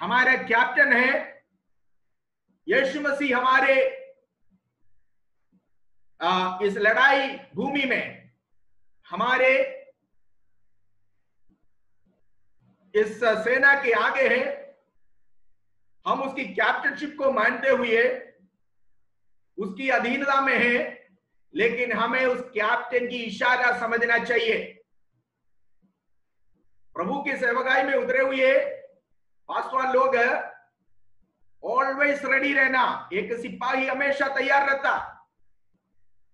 हमारे कैप्टन है यीशु मसीह। हमारे इस लड़ाई भूमि में हमारे इस सेना के आगे है। हम उसकी कैप्टनशिप को मानते हुए उसकी अधीनता में है, लेकिन हमें उस कैप्टन की इशारा समझना चाहिए। प्रभु की सेवकाई में उतरे हुए पासवान लोग ऑलवेज रेडी रहना। एक सिपाही हमेशा तैयार रहता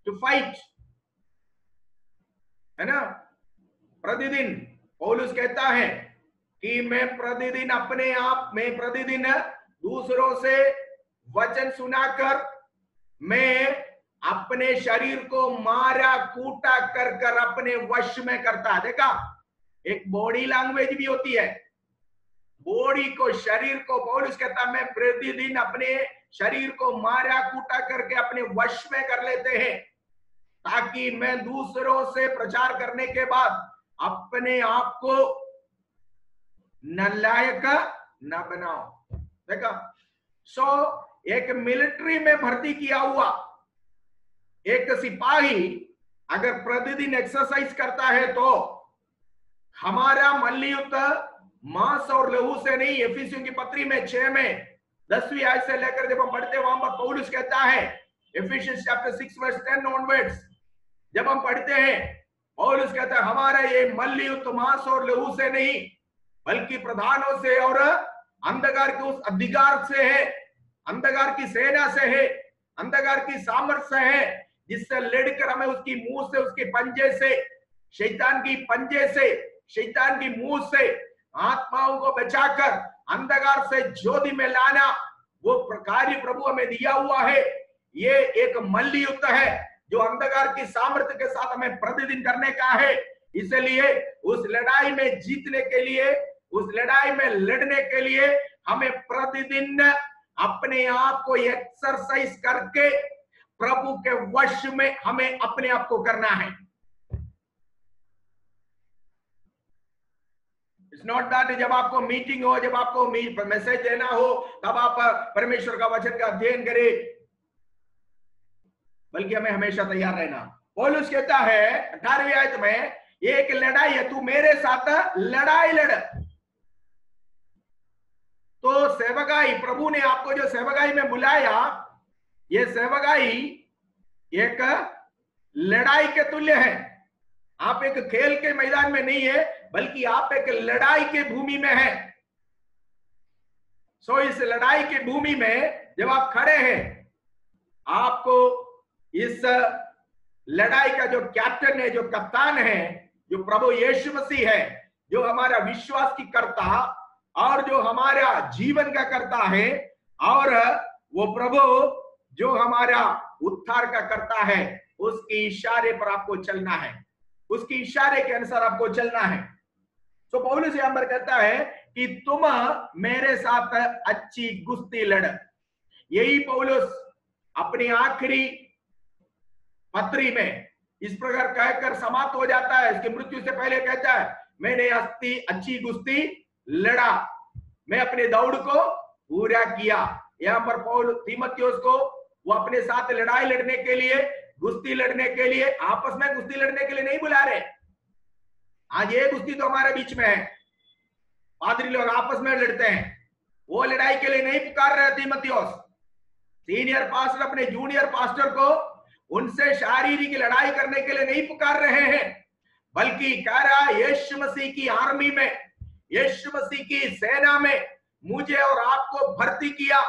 टू फाइट, है ना। प्रतिदिन पौलुस कहता है कि मैं प्रतिदिन दूसरों से वचन सुनाकर मैं अपने शरीर को मारा कूटा कर अपने वश में करता। देखा, एक बॉडी लैंग्वेज भी होती है। बॉडी को, शरीर को पौलुस कहता मैं प्रतिदिन अपने शरीर को मारा कूटा करके अपने वश में कर लेते हैं, ताकि मैं दूसरों से प्रचार करने के बाद अपने आप को नालायक न बनाओ। देखा, एक मिलिट्री में भर्ती किया हुआ एक सिपाही अगर प्रतिदिन एक्सरसाइज करता है तो हमारा मल्लयुद्ध मांस और लहू से नहीं। एफिसियों की पत्री में 6 में 10वीं आयत से लेकर जब हम पढ़ते हैं, वहां पर पौलुस कहता है, एफिशियंस चैप्टर 6 वर्स 10 ऑनवर्ड्स जब हम पढ़ते हैं, पौलुस कहता है हमारा ये मल्लयुद्ध मांस और लहू से नहीं, बल्कि प्रधानों से और अंधकार के उस अधिकार से है, अंधकार की सेना से है, अंधकार की सामर्थ्य से है, जिससे लड़कर हमें उसकी मुंह से, उसके पंजे से, शैतान की पंजे से, शैतान की मुंह से आत्माओं को बचाकर अंधकार से ज्योति में लाना, वो कार्य प्रभु हमें दिया हुआ है। ये एक मल्लयुद्ध है जो अंधकार की सामर्थ्य के साथ हमें प्रतिदिन करने का है। इसलिए उस लड़ाई में जीतने के लिए, उस लड़ाई में लड़ने के लिए हमें प्रतिदिन अपने आप को एक्सरसाइज करके प्रभु के वश में हमें अपने आप को करना है। इट्स नॉट दैट जब आपको मीटिंग हो, जब आपको मैसेज देना हो तब आप परमेश्वर का वचन का अध्ययन करें, बल्कि हमें हमेशा तैयार रहना। पौलुस कहता है 18वीं आयत में, ये एक लड़ाई है, तू मेरे साथ लड़ाई लड़। तो सेवकाई, प्रभु ने आपको जो सेवकाई में बुलाया, ये सेवकाई एक लड़ाई के तुल्य है। आप एक खेल के मैदान में नहीं है, बल्कि आप एक लड़ाई के भूमि में है। इस लड़ाई की भूमि में जब आप खड़े हैं, आपको इस लड़ाई का जो कैप्टन है, जो कप्तान है, जो प्रभु यीशु मसीह है, जो हमारा विश्वास की कर्ता और जो हमारा जीवन का करता है, और वो प्रभु जो हमारा उद्धार का करता है, उसके इशारे पर आपको चलना है, उसके इशारे के अनुसार आपको चलना है। तो पौलुस यहां पर कहता है कि तुम मेरे साथ अच्छी कुश्ती लड़। यही पौलुस अपनी आखिरी पत्री में इस प्रकार कहकर समाप्त हो जाता है। इसकी मृत्यु से पहले कहता है, मैंने अच्छी कुश्ती लड़ा, मैं अपने दौड़ को पूरा किया। यहाँ पर पौलुस तीमुथियुस को वो अपने साथ लड़ाई लड़ने के लिए, कुश्ती लड़ने के लिए, आपस में कुश्ती लड़ने के लिए नहीं बुला रहे। आज ये कुश्ती तो हमारे बीच में है, पादरी लोग आपस में लड़ते हैं, वो लड़ाई के लिए नहीं पुकार रहे। तीमुथियुस, सीनियर पास्टर अपने जूनियर पास्टर को उनसे शारीरिक लड़ाई करने के लिए नहीं पुकार रहे हैं, बल्कि कह रहा है यीशु मसीह की आर्मी में, यीशु मसीह की सेना में मुझे और आपको भर्ती किया।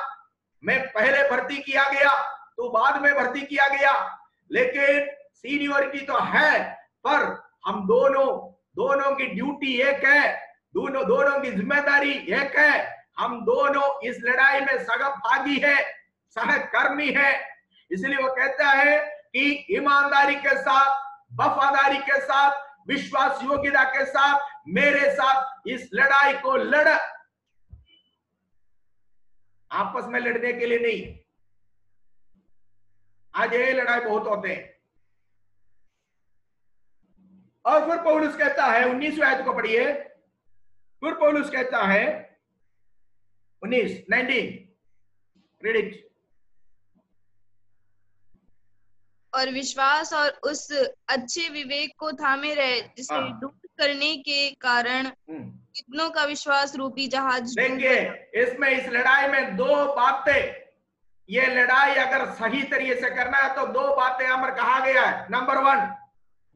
मैं पहले भर्ती किया गया, तो बाद में भर्ती किया गया, लेकिन सीनियरिटी तो है, पर हम दोनों की ड्यूटी एक है, दोनों की जिम्मेदारी एक है। हम दोनों इस लड़ाई में सहभागी है, सहकर्मी है। इसलिए वो कहता है कि ईमानदारी के साथ, वफादारी के साथ, विश्वास योग्यता के साथ मेरे साथ इस लड़ाई को लड़। आपस में लड़ने के लिए नहीं। आज ये लड़ाई बहुत होते हैं। और फिर पौलुस कहता है, 19वीं आयत को पढ़िए। फिर पौलुस कहता है 19 रीड इट। और विश्वास और उस अच्छे विवेक को थामे रहे जिसे दूर करने के कारण कितनों का विश्वास रूपी जहाज डूब देखिए गया। इसमें इस लड़ाई में दो बातें, ये लड़ाई अगर सही तरीके से करना है तो दो बातें यहां पर कहा गया है। नंबर 1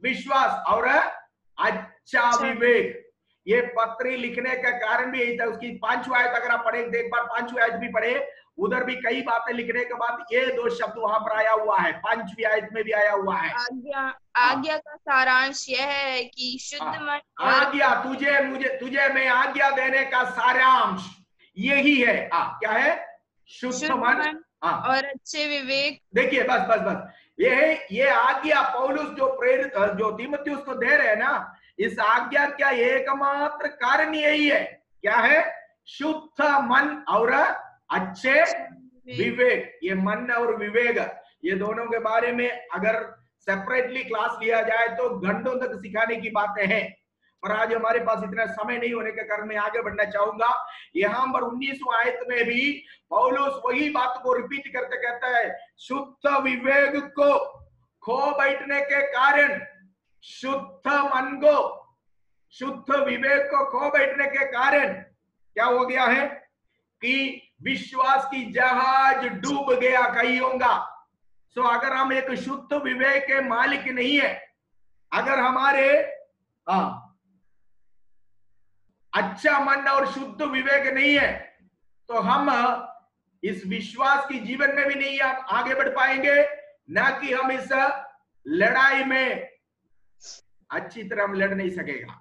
विश्वास और अच्छा विवेक। ये पत्री लिखने का कारण भी यही था। उसकी 5वीं आयत अगर आप पढ़े, एक बार 5वीं आयत भी पढ़े, उधर भी कई बातें लिखने के बाद ये दो शब्द वहां पर आया हुआ है, 5वीं आयत में भी आया हुआ है। आज्ञा का सारांश यह है कि शुद्ध मन और आज्ञा, तुझे मैं आज्ञा देने का सारांश यही है। क्या है? शुद्ध मन और अच्छे विवेक। देखिए बस बस बस ये आज्ञा पौलुस जो प्रेरित जो तीमुथियुस को दे रहे हैं ना, इस आज्ञा का एकमात्र कारण यही है। क्या है? शुद्ध मन और अच्छे विवेक। ये मन और विवेक, ये दोनों के बारे में अगर सेपरेटली क्लास लिया जाए तो घंटों तक सिखाने की बातें हैं, पर आज हमारे पास इतना समय नहीं होने के कारण मैं आगे बढ़ना चाहूंगा। यहां पर 19वां आयत में भी पौलुस वही बात को रिपीट करते कहता है, शुद्ध विवेक को खो बैठने के कारण, शुद्ध मन को, शुद्ध विवेक को खो बैठने के कारण क्या हो गया है कि विश्वास की जहाज डूब गया, कहीं होगा। सो अगर हम एक शुद्ध विवेक के मालिक नहीं है, अगर हमारे अच्छा मन और शुद्ध विवेक नहीं है, तो हम इस विश्वास की जीवन में भी नहीं आगे बढ़ पाएंगे, ना कि हम इस लड़ाई में अच्छी तरह हम लड़ नहीं सकेगा।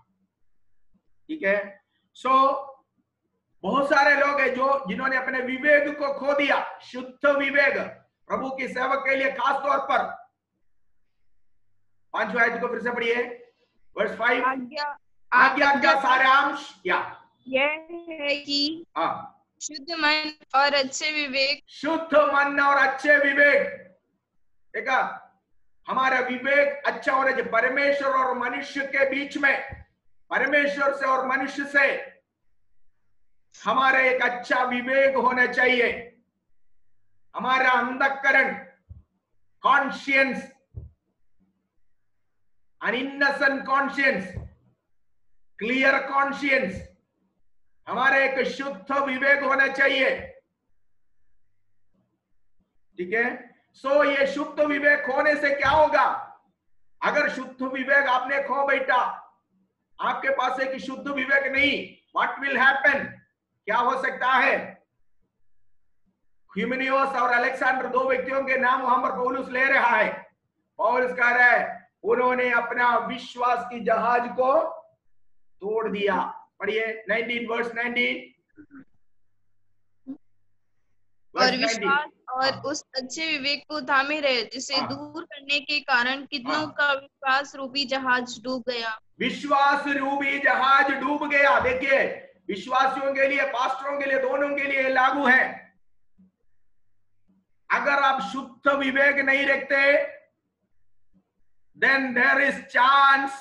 ठीक है? सो बहुत सारे लोग हैं जो जिन्होंने अपने विवेक को खो दिया। शुद्ध विवेक प्रभु की सेवक के लिए खास तौर पर 5वीं आयत को फिर से पढ़िए, वर्स 5। आज्ञा का सारांश यह है कि शुद्ध मन और अच्छे विवेक। शुद्ध मन और अच्छे विवेक। देखा, हमारा विवेक अच्छा होना चाहिए। परमेश्वर और मनुष्य के बीच में, परमेश्वर से और मनुष्य से हमारा एक अच्छा विवेक होना चाहिए। हमारा अंतःकरण, conscience, an innocent conscience, clear conscience, हमारा एक शुद्ध विवेक होना चाहिए। ठीक है? सो ये शुद्ध विवेक होने से क्या होगा? अगर शुद्ध विवेक आपने खो बैठा, आपके पास एक शुद्ध विवेक नहीं, व्हाट विल हैपन? क्या हो सकता है? ह्यूमेनियोस और अलेक्जेंडर, दो व्यक्तियों के नाम वहां पर पौलुस ले रहा है। पौलुस कह रहा है उन्होंने अपना विश्वास की जहाज को तोड़ दिया। पढ़िए 19 वर्स 19। और विश्वास और उस अच्छे विवेक को थामे रहे जिसे दूर करने के कारण कितनों का विश्वास रूपी जहाज डूब गया। विश्वास रूपी जहाज डूब गया। देखिए, विश्वासियों के लिए, पास्टरों के लिए, दोनों के लिए लागू है। अगर आप शुद्ध विवेक नहीं रखते, then there is chance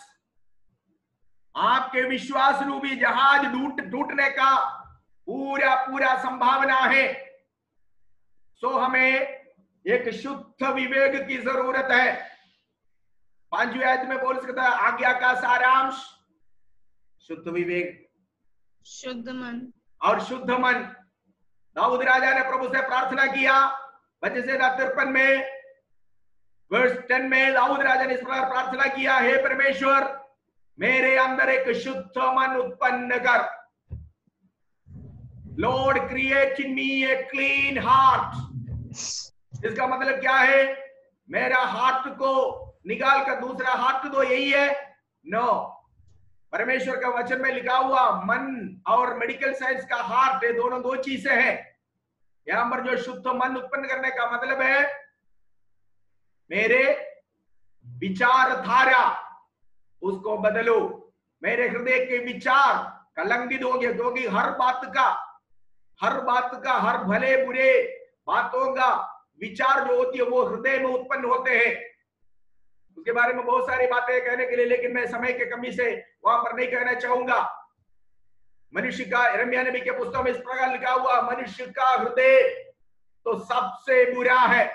आपके विश्वास रूपी जहाज टूटने का पूरा संभावना है। सो हमें एक शुद्ध विवेक की जरूरत है। 5वीं आयत में बोल सकता है आज्ञा का सारांश शुद्ध विवेक, शुद्ध मन और शुद्ध मन। दाऊद राजा ने प्रभु से प्रार्थना किया, 53 में वर्स 10 में दाऊद राजा ने इस प्रकार प्रार्थना किया, हे परमेश्वर, मेरे अंदर एक शुद्ध मन उत्पन्न कर। Lord create in me a clean heart. इसका मतलब क्या है? मेरा हार्ट को निकाल कर दूसरा हार्ट दो, यही है? नो। परमेश्वर का वचन में लिखा हुआ मन और मेडिकल साइंस का हार्ट, ये दोनों दो चीजें हैं। यहां पर जो शुद्ध मन उत्पन्न करने का मतलब है मेरे विचारधारा उसको बदलो। मेरे हृदय के विचार कलंकित हो गए, क्योंकि हर बात का हर भले बुरे बातों का विचार जो होती है वो हृदय में उत्पन्न होते हैं। उसके बारे में बहुत सारी बातें कहने के लिए, लेकिन मैं समय के कमी से वहां पर नहीं कहना चाहूंगा। मनुष्य का, यिर्मयाह नबी के पुस्तक में इस प्रकार लिखा हुआ, मनुष्य का हृदय तो सबसे बुरा है।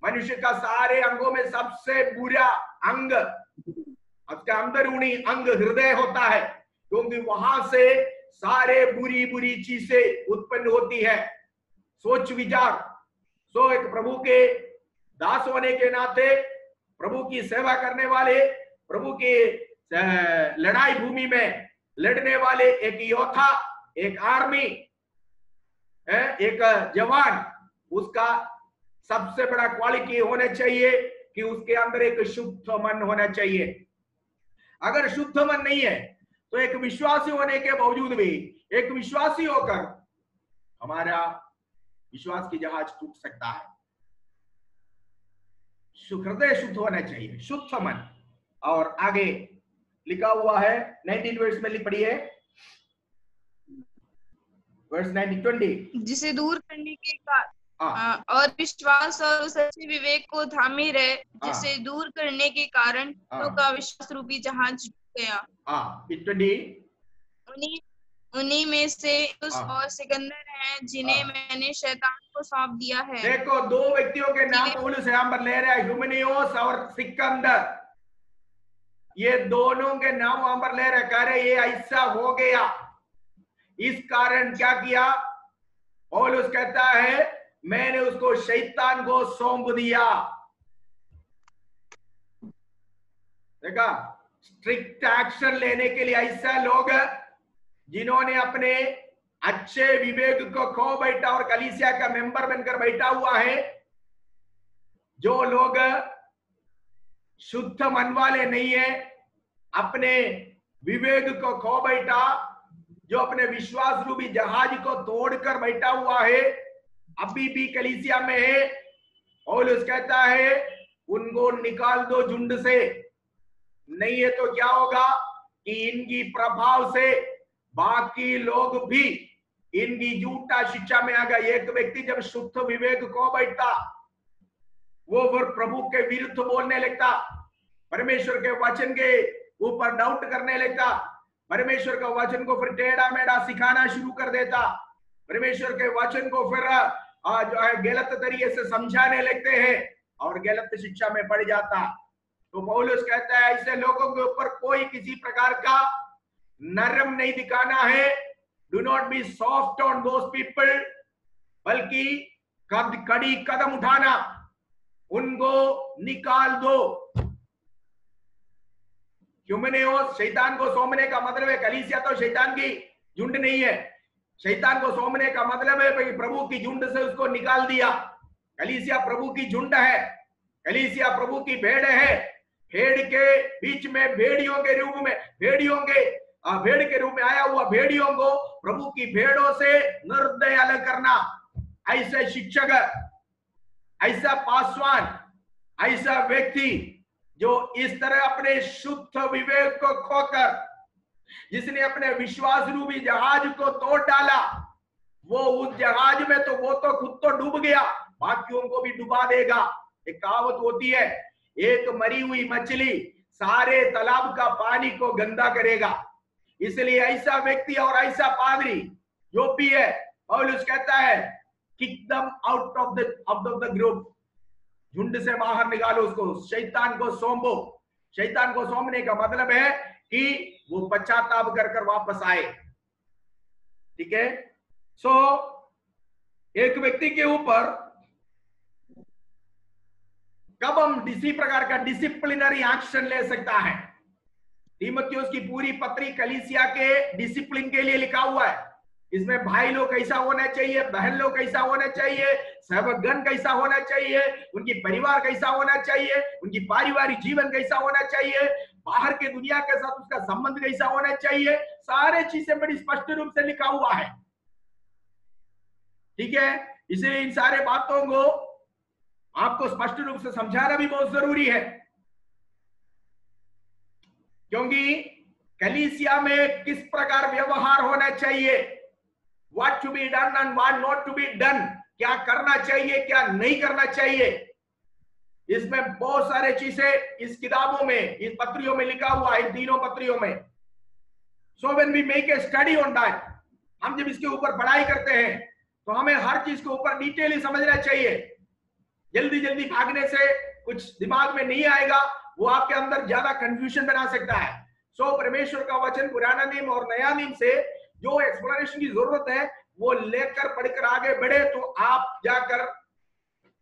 मनुष्य का सारे अंगों में सबसे बुरा अंग उसका अंदरूनी अंग हृदय होता है, क्योंकि वहां से सारे बुरी बुरी चीजें उत्पन्न होती है, सोच विचार। सो एक प्रभु के दास होने के नाते, प्रभु की सेवा करने वाले, प्रभु के लड़ाई भूमि में लड़ने वाले एक योद्धा, एक आर्मी, एक जवान, उसका सबसे बड़ा क्वालिटी होना चाहिए कि उसके अंदर एक शुद्ध मन होना चाहिए। अगर शुद्ध मन नहीं है तो एक विश्वासी होने के बावजूद भी, एक विश्वासी होकर हमारा विश्वास की जहाज टूट सकता है। हृदय शुद्ध होना चाहिए, शुद्ध मन। और आगे लिखा हुआ है 19 वर्ष में लिख पढ़िए, वर्ष 20, जिसे दूर करने के और विश्वास और उस अच्छे विवेक को थामे रहे, जिसे दूर करने के कारण का विश्वास रूपी जहाज डूब गया। उन्हीं में से और सिकंदर हैं, जिन्हें मैंने शैतान को सौंप दिया है। देखो, दो व्यक्तियों के नाम पौलुस यहाँ पर ले रहा है, हुमिनयोस और सिकंदर। ये दोनों के नाम वहां पर ले रखा है। ये ऐसा हो गया, इस कारण क्या किया? पौलुस कहता है मैंने उसको शैतान को सौंप दिया। देखा, स्ट्रिक्ट एक्शन लेने के लिए ऐसा लोग जिन्होंने अपने अच्छे विवेक को खो बैठा और कलीसिया का मेंबर बनकर बैठा हुआ है, जो लोग शुद्ध मन वाले नहीं है, अपने विवेक को खो बैठा, जो अपने विश्वास रूपी जहाज को तोड़कर बैठा हुआ है, अभी भी कलीसिया में है। पौलुस कहता है उनको निकाल दो झुंड से, नहीं है तो क्या होगा कि इनकी प्रभाव से बाकी लोग भी इनकी झूठा शिक्षा में आ गए। एक व्यक्ति जब शुद्ध विवेक को बैठता, वो प्रभु के विरुद्ध बोलने लगता, परमेश्वर के वचन के ऊपर डाउट करने लगता, परमेश्वर के वचन को फिर टेढ़ा मेढ़ा सिखाना शुरू कर देता, परमेश्वर के वचन को फिर जो है गलत तरीके से समझाने लगते हैं और गलत शिक्षा में पड़ जाता। तो पौलुस कहता है ऐसे लोगों के ऊपर कोई किसी प्रकार का नरम नहीं दिखाना है। Do not be soft on those people, बल्कि कड़ी कदम उठाना, उनको निकाल दो। ह्यूमेनेओस, शैतान को सौंपने का मतलब है, कलीसिया तो शैतान की झुंड नहीं है। शैतान को सौंपने का मतलब है भाई प्रभु की झुंड से उसको निकाल दिया। कलीसिया प्रभु की झुंड है, कलीसिया प्रभु की भेड़ है। भेड़ के बीच में भेड़ियों के रूप में, भेड़ के रूप में आया हुआ भेड़ियों को प्रभु की भेड़ों से निर्दय अलग करना। ऐसे शिक्षक, ऐसा पासवान, ऐसा व्यक्ति जो इस तरह अपने शुद्ध विवेक को खोकर, जिसने अपने विश्वास रूपी जहाज को तोड़ डाला, वो उस जहाज में तो वो तो खुद तो डूब गया, बाकियों को भी डुबा देगा। एक कहावत होती है, एक मरी हुई मछली सारे तालाब का पानी को गंदा करेगा। इसलिए ऐसा व्यक्ति और ऐसा पादरी जो भी है, पौलुस कहता है kick them out of the group, झुंड से बाहर निकालो उसको, शैतान को सौंपो। शैतान को सौंपने का मतलब है कि वो पश्चाताप कर वापस आए। ठीक है। सो एक व्यक्ति के ऊपर कब हम इसी प्रकार का डिसिप्लिनरी एक्शन ले सकता है? तीमुथियुस की पूरी पत्री कलीसिया के डिसिप्लिन के लिए लिखा हुआ है। इसमें भाई लोग कैसा होना चाहिए, बहन लोग कैसा होना चाहिए, सेवकगण कैसा होना चाहिए, उनकी परिवार कैसा होना चाहिए, उनकी पारिवारिक जीवन कैसा होना चाहिए, बाहर के दुनिया के साथ उसका संबंध कैसा होना चाहिए, सारे चीजें बड़ी स्पष्ट रूप से लिखा हुआ है। ठीक है। इसलिए इन सारे बातों को आपको स्पष्ट रूप से समझाना भी बहुत जरूरी है, क्योंकि कलीसिया में किस प्रकार व्यवहार होना चाहिए, what to be done and what not to be done, क्या करना चाहिए क्या नहीं करना चाहिए, इसमें बहुत सारे चीजें इस किताबों में, इस पत्रियों में लिखा हुआ है, इन तीनों पत्रियों में। So when we make a study on that, हम जब इसके ऊपर पढ़ाई करते हैं तो हमें हर चीज के ऊपर डिटेली समझना चाहिए। जल्दी जल्दी भागने से कुछ दिमाग में नहीं आएगा, वो आपके अंदर ज्यादा कंफ्यूजन बना सकता है। सो परमेश्वर का वचन पुराना नियम और नया नियम से जो एक्सप्लेनेशन की जरूरत है वो लेकर पढ़कर आगे बढ़े तो आप जाकर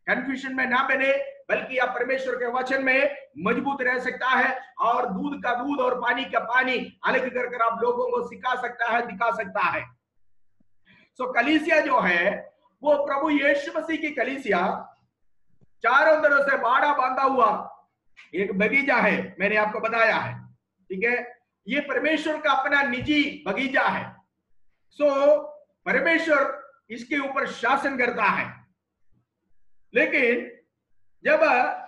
कंफ्यूजन में ना बने, बल्कि आप परमेश्वर के वचन में मजबूत रह सकता है और दूध का दूध और पानी का पानी अलग कर आप लोगों को सिखा सकता है, दिखा सकता है। सो कलीसिया जो है वो प्रभु यीशु मसीह की कलीसिया चारों तरफ से बाड़ा बांधा हुआ एक बगीचा है, मैंने आपको बताया है, ठीक है। ये परमेश्वर का अपना निजी बगीचा है। सो परमेश्वर इसके ऊपर शासन करता है। लेकिन जब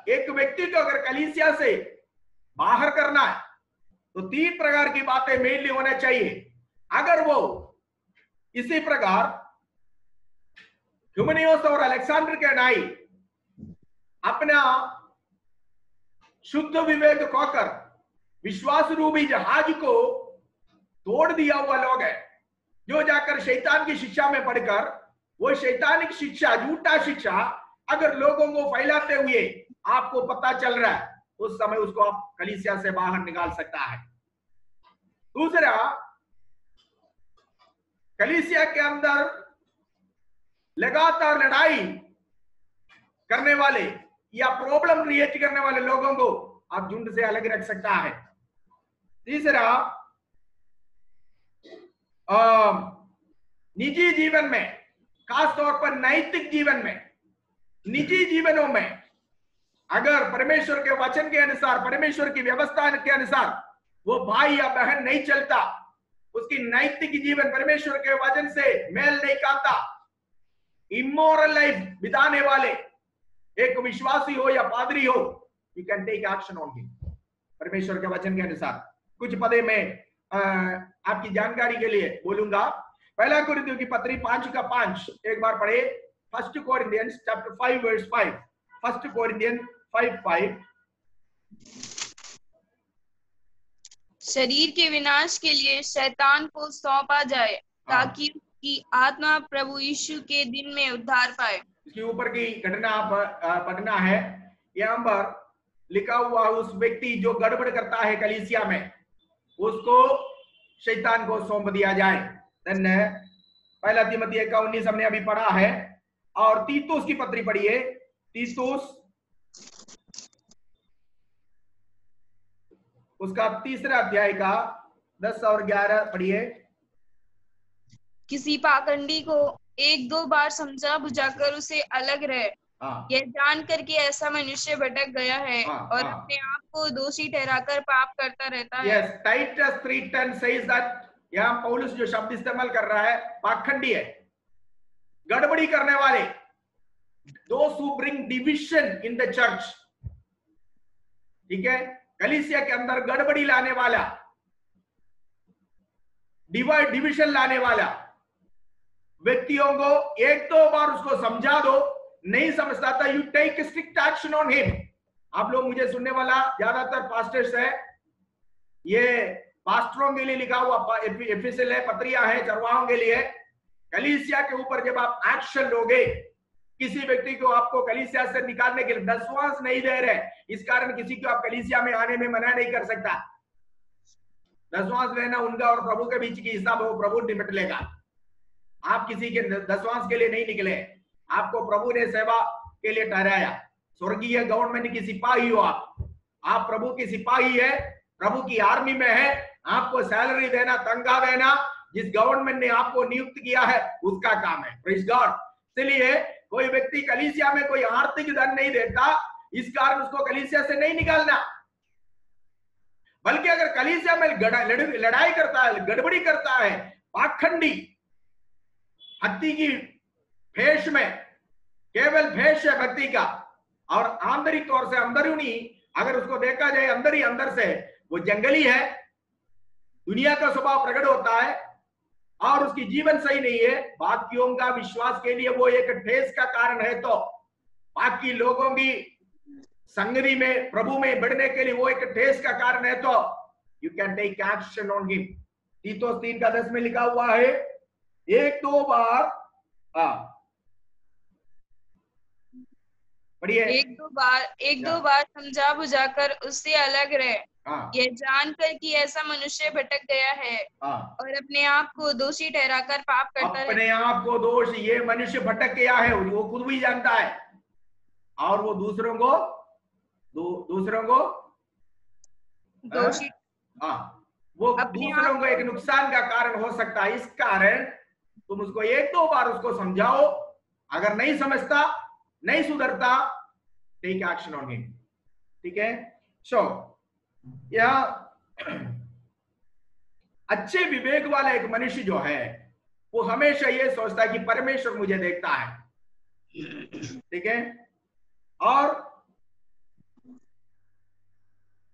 एक व्यक्ति को अगर कलीसिया से बाहर करना है तो 3 प्रकार की बातें मेनली होना चाहिए। अगर वो इसी प्रकार ह्यूमेनियोस और अलेक्जेंडर के नाई अपना शुद्ध विवेक खोकर विश्वास रूपी जहाज को तोड़ दिया हुआ लोग है, जो जाकर शैतान की शिक्षा में पढ़कर वो शैतानिक शिक्षा, झूठा शिक्षा अगर लोगों को फैलाते हुए आपको पता चल रहा है, उस समय उसको आप कलीसिया से बाहर निकाल सकता है। दूसरा, कलीसिया के अंदर लगातार लड़ाई करने वाले या प्रॉब्लम क्रिएट करने वाले लोगों को आप झुंड से अलग रख सकता है। तीसरा, निजी जीवन में, खास तौर पर नैतिक जीवन में, निजी जीवनों में अगर परमेश्वर के वचन के अनुसार, परमेश्वर की व्यवस्था के अनुसार वो भाई या बहन नहीं चलता, उसकी नैतिक जीवन परमेश्वर के वचन से मेल नहीं खाता, इमोरल लाइफ बिताने वाले एक विश्वासी हो या पादरी हो, you can take action on him परमेश्वर के वचन के अनुसार। कुछ पदे में आपकी जानकारी के लिए बोलूंगा। पहला कोरिन्थियों की पत्री 5:5 एक बार पढ़े। 1 Corinthians chapter 5 verse 5। 1 Corinthians 5:5। शरीर के विनाश के लिए शैतान को सौंपा जाए ताकि उसकी आत्मा प्रभु यीशु के दिन में उद्धार पाए। इसके ऊपर की घटना पढ़ना है। यहाँ पर लिखा हुआ उस व्यक्ति जो गड़बड़ करता है कलीसिया में, उसको शैतान को सौंप दिया जाए। पहला तीमुथी 1:19 हमने अभी पढ़ा है। और तीतुस की पत्री पढ़िए। तीतुस उसका 3रा अध्याय का 10 और 11 पढ़िए। किसी पाखंडी को 1-2 बार समझा बुझाकर उसे अलग रहे, यह जानकर कि ऐसा मनुष्य भटक गया है और अपने आप को दोषी ठहराकर पाप करता रहता है। Yes, Titus 3:10 says that, यहाँ पौलुस जो शब्द इस्तेमाल कर रहा है पाखंडी है, गड़बड़ी करने वाले, those who bring division in the church, ठीक है, कलीसिया के अंदर गड़बड़ी लाने वाला, डिविजन लाने वाला व्यक्तियों को 1-2 बार उसको समझा दो, नहीं समझता था, you take strict action on him. आप लोग मुझे सुनने वाला ज्यादातर पास्टर्स है, ये पास्टरों के लिए लिखा हुआ एपिसोड है, पत्रियां है चरवाहों के लिए। कलीसिया के ऊपर जब आप एक्शन लोगे, किसी व्यक्ति को आपको कलीसिया से निकालने के लिए दशवांश नहीं दे रहे, इस कारण किसी को आप कलीसिया में आने में मना नहीं कर सकता। दशवांश लेना उनका और प्रभु के बीच की हिसाब है, वो प्रभु निपट लेगा। आप किसी के दशवांश के लिए नहीं निकले, आपको प्रभु ने सेवा के लिए ठहराया। स्वर्गीय गवर्नमेंट की सिपाही हो आप प्रभु की सिपाही है, प्रभु की आर्मी में है। आपको सैलरी देना, तनख्वाह देना, जिस गवर्नमेंट ने आपको नियुक्त किया है उसका काम है। Praise God. इसलिए कोई व्यक्ति कलीसिया में कोई आर्थिक धन नहीं देता, इस कारण उसको कलीसिया से नहीं निकालना। बल्कि अगर कलीसिया में लड़ाई करता है, गड़बड़ी करता है, पाखंडी, हत्ती की भेष में, केवल भेष है भक्ति का, और आंतरिक तौर से अंदरूनी अगर उसको देखा जाए अंदर ही अंदर से वो जंगली है, दुनिया का स्वभाव प्रकट होता है और उसकी जीवन सही नहीं है, बाकियों का विश्वास के लिए वो एक ठेस का कारण है, तो बाकी लोगों की संगति में प्रभु में बढ़ने के लिए वो एक ठेस का कारण है, तो you can take action on him, Titus 3:10 में लिखा हुआ है, एक दो बार पढ़िए। एक दो बार समझा बुझाकर उससे अलग रहे, ये जानकर कि ऐसा मनुष्य भटक गया है और अपने आप को दोषी ठहराकर पाप करता है। अपने आप को दोष, ये मनुष्य भटक गया है, वो खुद भी जानता है, और वो दूसरों को दोषी, वो दूसरों को एक नुकसान का कारण हो सकता है। इस कारण तुम उसको एक दो बार उसको समझाओ, अगर नहीं समझता, नहीं सुधरता, टेक एक्शन ऑन हिम। ठीक है। सो या अच्छे विवेक वाला एक मनुष्य जो है वो हमेशा ये सोचता है कि परमेश्वर मुझे देखता है। ठीक है। और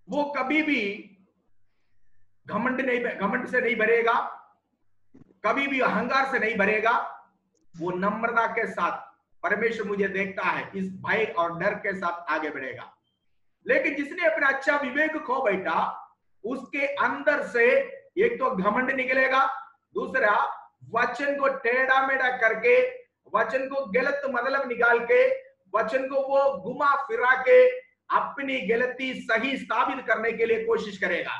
वो कभी भी घमंड से नहीं भरेगा, कभी भी अहंकार से नहीं भरेगा। वो नम्रता के साथ परमेश्वर मुझे देखता है इस भय और डर के साथ आगे बढ़ेगा। लेकिन जिसने अपना अच्छा विवेक खो बैठा, उसके अंदर से एक तो घमंड निकलेगा, दूसरा वचन को टेढ़ा मेढ़ा करके, वचन को गलत मतलब निकाल के, वचन को वो घुमा फिरा के अपनी गलती सही साबित करने के लिए कोशिश करेगा।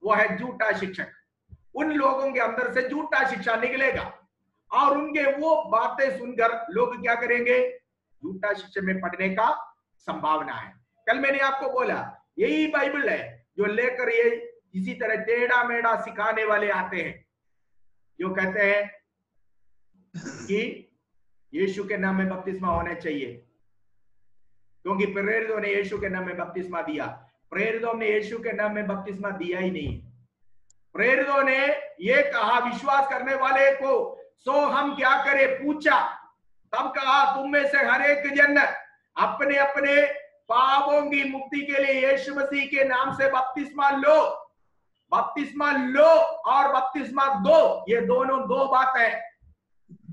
वो है झूठा शिक्षक। उन लोगों के अंदर से झूठा शिक्षा निकलेगा और उनके वो बातें सुनकर लोग क्या करेंगे, झूठा शिक्षा में पढ़ने का संभावना है। कल मैंने आपको बोला यही बाइबल है जो लेकर ये इसी तरह टेढ़ा मेढ़ा सिखाने वाले आते हैं, जो कहते हैं कि यीशु के नाम में बपतिस्मा होना चाहिए, क्योंकि प्रेरितों ने यीशु के नाम में बपतिस्मा दिया। प्रेरितों ने यीशु के नाम में बपतिस्मा दिया ही नहीं। प्रेरितों ने ये कहा विश्वास करने वाले को, सो हम क्या करें पूछा, तब कहा तुम में से हर एक जन अपने अपने पापों की मुक्ति के लिए यीशु मसीह के नाम से बपतिस्मा लो। बपतिस्मा लो और बपतिस्मा दो, ये दोनों दो बात है।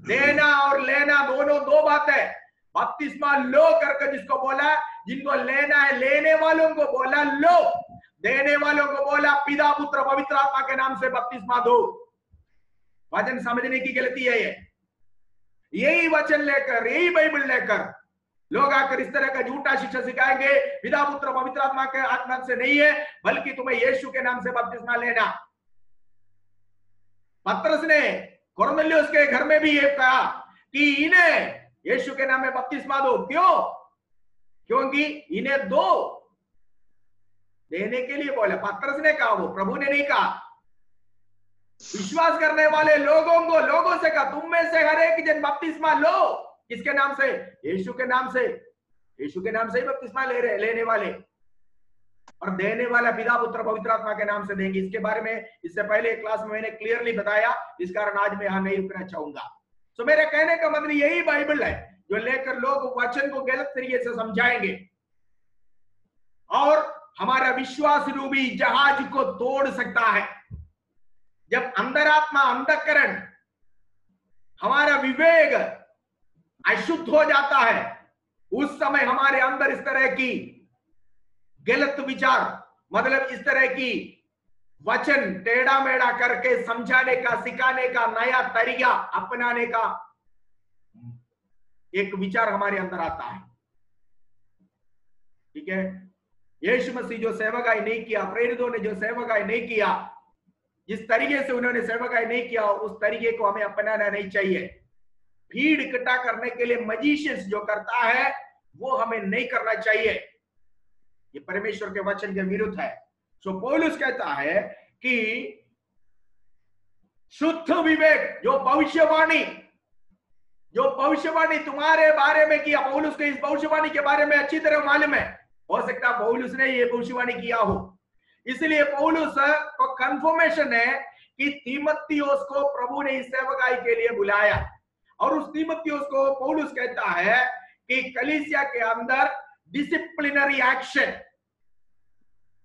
देना और लेना दोनों दो बात है। बपतिस्मा लो करके जिसको बोला, जिनको लेना है लेने वालों को बोला लो, देने वालों को बोला पिता पुत्र पवित्र आत्मा के नाम से बपतिस्मा दो। वचन समझने की गलती है ये। यही वचन लेकर, यही बाइबल लेकर लोग आकर इस तरह का झूठा शिक्षा सिखाएंगे, पिता पुत्र पवित्र आत्मा के आत्मा से नहीं है, बल्कि तुम्हें यीशु के नाम से बपतिस्मा लेना। पतरस ने कुरनेलियुस के घर में भी ये कहा कि इन्हें यीशु के नाम में बपतिस्मा दो। क्यों? क्योंकि इन्हें दो, देने के लिए बोला। पतरस ने कहा, वो प्रभु ने नहीं कहा। विश्वास करने वाले लोगों से कहा तुम में से हर एक जन बपतिस्मा लो। किसके नाम से? यीशु के नाम से। यीशु के नाम से ही बपतिस्मा लेने वाले, और देने वाला पिता पुत्र पवित्र आत्मा के नाम से देंगे। इसके बारे में इससे पहले क्लास में मैंने क्लियरली बताया, इस कारण आज मैं यहां नहीं रुकना चाहूंगा। तो मेरे कहने का मतलब यही बाइबल है जो लेकर लोग वचन को गलत तरीके से समझाएंगे और हमारा विश्वास रूपी जहाज को तोड़ सकता है। जब अंतरात्मा, अंतःकरण, हमारा विवेक अशुद्ध हो जाता है, उस समय हमारे अंदर इस तरह की गलत विचार, मतलब इस तरह की वचन टेढ़ा मेढ़ा करके समझाने का, सिखाने का नया तरीका अपनाने का एक विचार हमारे अंदर आता है। ठीक है। यीशु मसीह जो सेवकाई नहीं किया, प्रेरितों ने जो सेवकाई नहीं किया, जिस तरीके से उन्होंने सेवकाई नहीं किया, उस तरीके को हमें अपनाना नहीं चाहिए। भीड़ इकट्ठा करने के लिए मजिशियंस जो करता है वो हमें नहीं करना चाहिए। ये परमेश्वर के वचन के विरुद्ध है। सो पौलुस कहता है कि शुद्ध विवेक, जो भविष्यवाणी तुम्हारे बारे में किया, पौलुस के इस भविष्यवाणी के बारे में अच्छी तरह मालूम है। हो सकता है पौलुस ने ये भविष्यवाणी किया हो, इसलिए पौलुस को कंफर्मेशन है कि तीमुथियुस को प्रभु ने इस सेवकाई के लिए बुलाया। और उस तीमुथियुस को पौलुस कहता है कि कलीसिया के अंदर डिसिप्लिनरी एक्शन,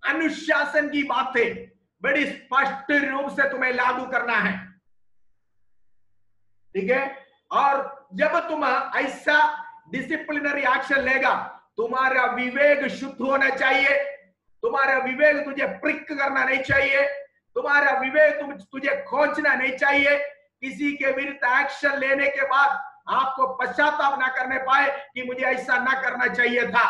अनुशासन की बातें बड़ी स्पष्ट रूप से तुम्हें लागू करना है। ठीक है। और जब तुम ऐसा डिसिप्लिनरी एक्शन लेगा, तुम्हारा विवेक शुद्ध होना चाहिए, तुम्हारा विवेक तुझे प्रिक करना नहीं चाहिए, तुम्हारा विवेक तुझे खोजना नहीं चाहिए। किसी के विरुद्ध एक्शन लेने के बाद आपको पश्चाताप ना करने पाए कि मुझे ऐसा ना करना चाहिए था,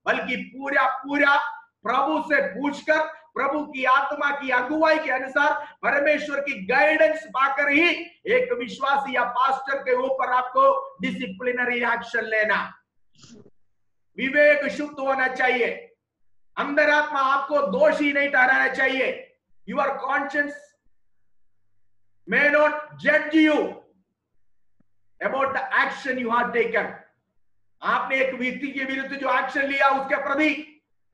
बल्कि पूरा पूरा प्रभु से पूछकर, प्रभु की आत्मा की अगुवाई के अनुसार, परमेश्वर की गाइडेंस पाकर ही एक विश्वासी या पास्टर के ऊपर आपको डिसिप्लिनरी एक्शन लेना। विवेक शुद्ध होना चाहिए, अंतरात्मा आपको दोषी नहीं ठहराना चाहिए। Your conscience may not judge you about the action you have taken. आपने एक व्यक्ति के विरुद्ध जो एक्शन लिया उसके प्रति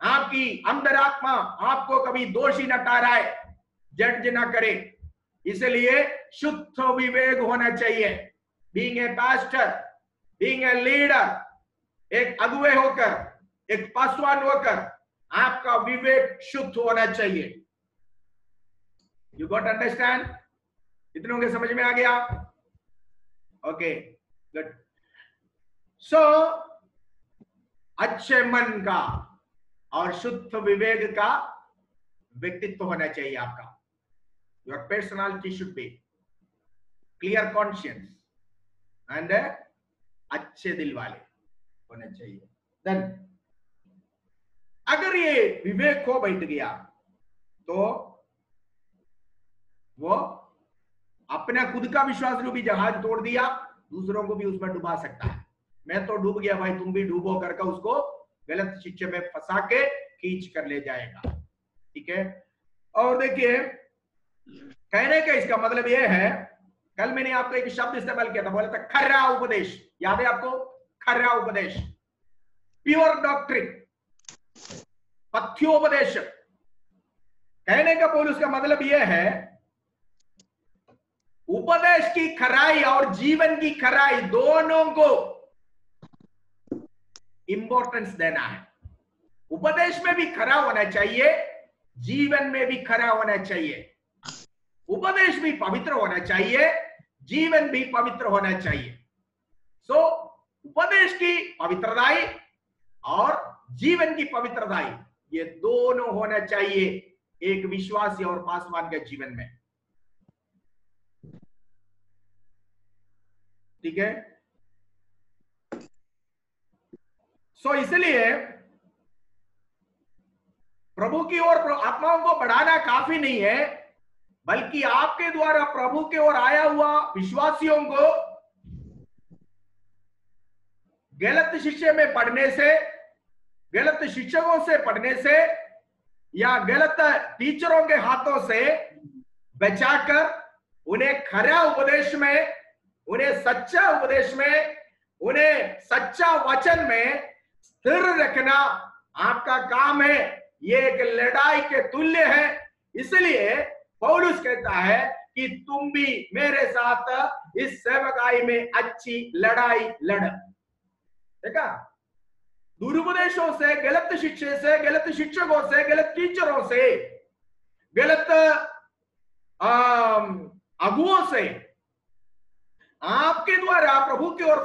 आपकी अंतरात्मा आपको कभी दोषी न ठहराए, जज न करे। इसलिए शुद्ध विवेक होना चाहिए। Being a pastor, being a leader, एक अगुवे होकर, एक पासवान होकर आपका विवेक शुद्ध होना चाहिए। You got understand? इतनों के समझ में आ गया? Okay, good. सो अच्छे मन का और शुद्ध विवेक का व्यक्तित्व होना चाहिए आपका। Your personality should be clear conscience and अच्छे दिल वाले होने चाहिए। देन अगर ये विवेक खो बैठ गया तो वो अपना खुद का विश्वास रूपी जहाज तोड़ दिया, दूसरों को भी उसमें डुबा सकता है। मैं तो डूब गया भाई, तुम भी डूबो करके उसको गलत शिक्षा में फंसा के खींच कर ले जाएगा। ठीक है? और देखिए, कहने का इसका मतलब यह है, कल मैंने आपको एक शब्द इस्तेमाल किया था, बोला था खरा उपदेश। याद है आपको? खरा उपदेश, प्योर डॉक्ट्रिन, पथ्योपदेश। कहने का बोल उसका मतलब यह है, उपदेश की खराई और जीवन की खराई दोनों को इंपॉर्टेंस देना है। उपदेश में भी खरा होना चाहिए, जीवन में भी खरा होना चाहिए। उपदेश भी पवित्र होना चाहिए, जीवन भी पवित्र होना चाहिए। सो उपदेश की पवित्रताई और जीवन की पवित्रताई, ये दोनों होना चाहिए एक विश्वासी और पासवान के जीवन में। ठीक है? सो इसलिए प्रभु की ओर आत्माओं को बढ़ाना काफी नहीं है, बल्कि आपके द्वारा प्रभु की ओर आया हुआ विश्वासियों को गलत शिक्षा में पढ़ने से, गलत शिक्षकों से पढ़ने से या गलत टीचरों के हाथों से बचाकर उन्हें खरा उपदेश में, उन्हें सच्चा उपदेश में, उन्हें सच्चा वचन में स्थिर रखना आपका काम है। ये एक लड़ाई के तुल्य है। इसलिए पौलुस कहता है कि तुम भी मेरे साथ इस सेवकाई में अच्छी लड़ाई लड़। देखा? दुरुपदेशों से, गलत शिक्षा से, गलत शिक्षकों से, गलत टीचरों से, गलत अगुओं से आपके द्वारा प्रभु की ओर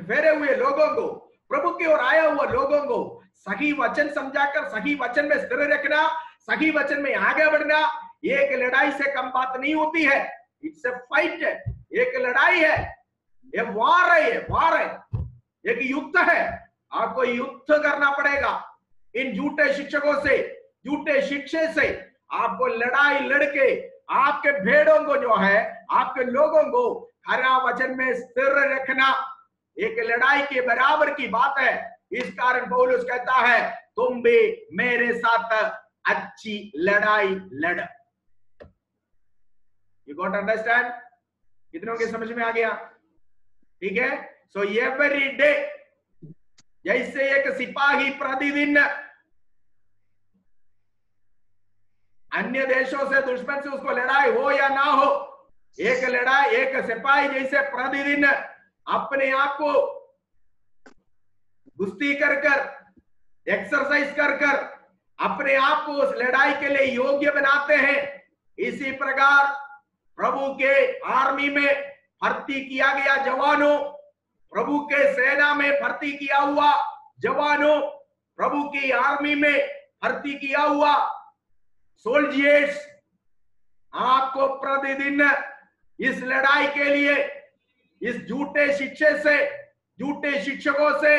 फेरे हुए लोगों को, प्रभु की ओर आया हुआ लोगों को सही वचन समझाकर सही वचन में स्थिर रखना, सही वचन में आगे बढ़ना, ये एक लड़ाई से कम बात नहीं होती है। इट्स ए फाइट है, एक लड़ाई है, ये वार है, ये वार है, एक युद्ध है। आपको युद्ध करना पड़ेगा इन झूठे शिक्षकों से, झूठे शिक्षे से। आपको लड़ाई लड़के आपके भेड़ों को जो है, आपके लोगों को हरा वचन में स्थिर रखना एक लड़ाई के बराबर की बात है। इस कारण पौलुस कहता है तुम भी मेरे साथ अच्छी लड़ाई लड़। You got understand? कितनों के समझ में आ गया? ठीक है? सो एवरी डे, जैसे एक सिपाही प्रतिदिन अन्य देशों से, दुश्मन से उसको लड़ाई हो या ना हो, एक लड़ाई, एक सिपाही जैसे प्रतिदिन अपने आप को कुश्ती कर कर, एक्सरसाइज कर कर अपने आप को उस लड़ाई के लिए योग्य बनाते हैं, इसी प्रकार प्रभु के आर्मी में भर्ती किया गया जवानों, प्रभु के सेना में भर्ती किया हुआ जवानों, प्रभु की आर्मी में भर्ती किया हुआ सोल्जियर्स, आपको प्रतिदिन इस लड़ाई के लिए इस झूठे शिक्षे से, झूठे शिक्षकों से,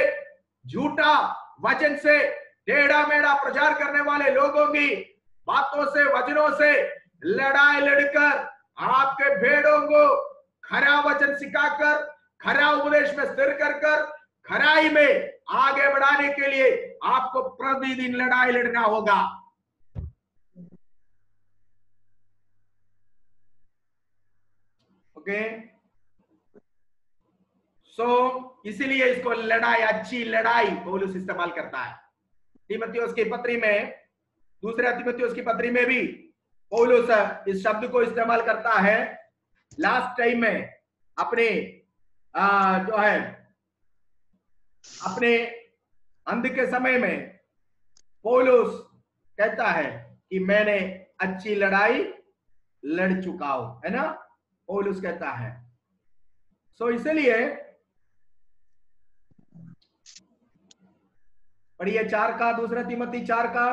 झूठा वचन से, टेढ़ा मेढ़ा प्रचार करने वाले लोगों की बातों से, वचनों से लड़ाई लड़कर आपके भेड़ों को खरा वचन सिखाकर, खरा उपदेश में स्थिर कर खराई में आगे बढ़ाने के लिए आपको प्रतिदिन लड़ाई लड़ना होगा। ओके, इसीलिए इसको लड़ाई, अच्छी लड़ाई पौलुस इस्तेमाल करता है। तीमुथियुस की पत्री में, दूसरा तीमुथियुस की पत्री में भी पौलुस इस शब्द को इस्तेमाल करता है। लास्ट टाइम में अपने जो है अपने अंत के समय में पौलुस कहता है कि मैंने अच्छी लड़ाई लड़ चुका हूं, है ना, पौलुस कहता है। इसलिए पढ़िए 4 का, दूसरा तीमुथी 4 का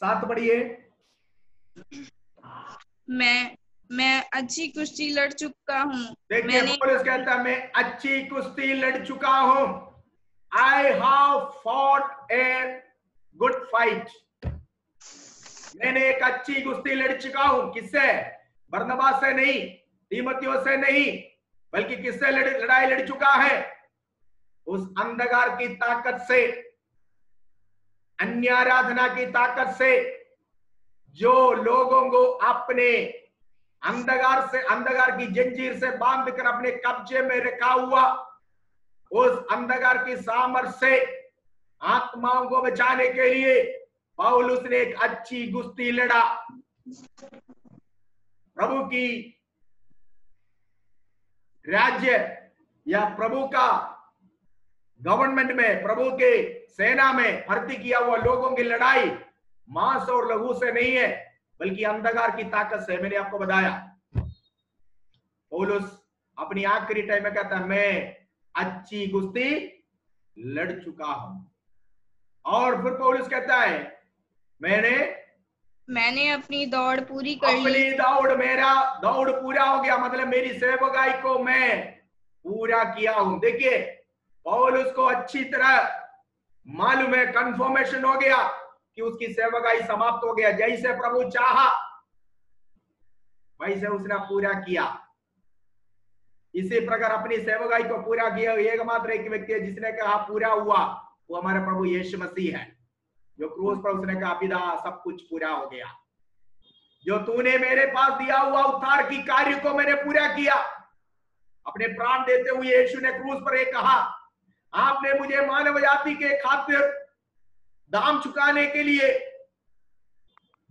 7 पढ़िए। मैं अच्छी कुश्ती लड़ चुका हूँ। देखिए पौलुस कहता है मैं अच्छी कुश्ती लड़ चुका हूं। I have fought a good fight. मैंने एक अच्छी कुश्ती लड़ चुका हूं। किससे? बरनबास से नहीं, तीमुथियुस से नहीं, बल्कि किससे लड़ाई लड़ चुका है? उस अंधकार की ताकत से, अन्य आराधना की ताकत से, जो लोगों को अपने अंधकार की जंजीर से बांधकर अपने कब्जे में रखा हुआ, उस अंधकार की सामर्थ्य से आत्माओं को बचाने के लिए पौलुस ने एक अच्छी कुश्ती लड़ा। प्रभु की राज्य या प्रभु का गवर्नमेंट में, प्रभु के सेना में भर्ती किया हुआ लोगों की लड़ाई मांस और लहू से नहीं है, बल्कि अंधकार की ताकत से। मैंने आपको बताया पौलुस अपनी आखिरी टाइम में कहता है मैं अच्छी कुश्ती लड़ चुका हूं। और फिर पौलुस कहता है मैंने अपनी दौड़ पूरी कर ली। अपनी दौड़, मेरा दौड़ पूरा हो गया, मतलब मेरी सेवकाई को मैं पूरा किया हूं। देखिए पौलुस को अच्छी तरह मालूम है, कंफर्मेशन हो गया कि उसकी सेवकाई समाप्त हो गया। जैसे प्रभु चाहा वैसे उसने पूरा किया। इसी प्रकार अपनी सेवकाई को पूरा किया एकमात्र एक व्यक्ति है जिसने कहा पूरा हुआ, वो हमारा प्रभु यीशु मसीह है, जो क्रूस पर उसने कहा पिता सब कुछ पूरा हो गया। जो तूने मेरे पास दिया हुआ उद्धार की कार्य को मैंने पूरा किया। अपने प्राण देते हुए यीशु ने क्रूस पर एक कहा, आपने मुझे मानव जाति के खातिर दाम चुकाने के लिए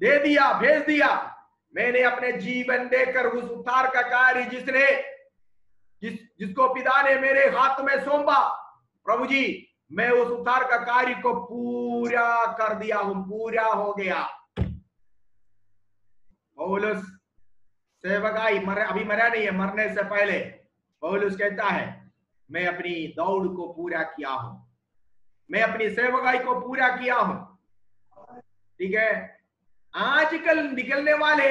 दे दिया, भेज दिया। मैंने अपने जीवन देकर उस उद्धार का कार्य जिसको पिता ने मेरे हाथ में सौंपा, प्रभु जी मैं उस उद्धार का कार्य को पूरा कर दिया हूं, पूरा हो गया। पौलुस सेवकाई अभी मरा नहीं है, मरने से पहले पौलुस कहता है मैं अपनी दौड़ को पूरा किया हूं, मैं अपनी सेवकाई को पूरा किया हूं। ठीक है, आजकल निकलने वाले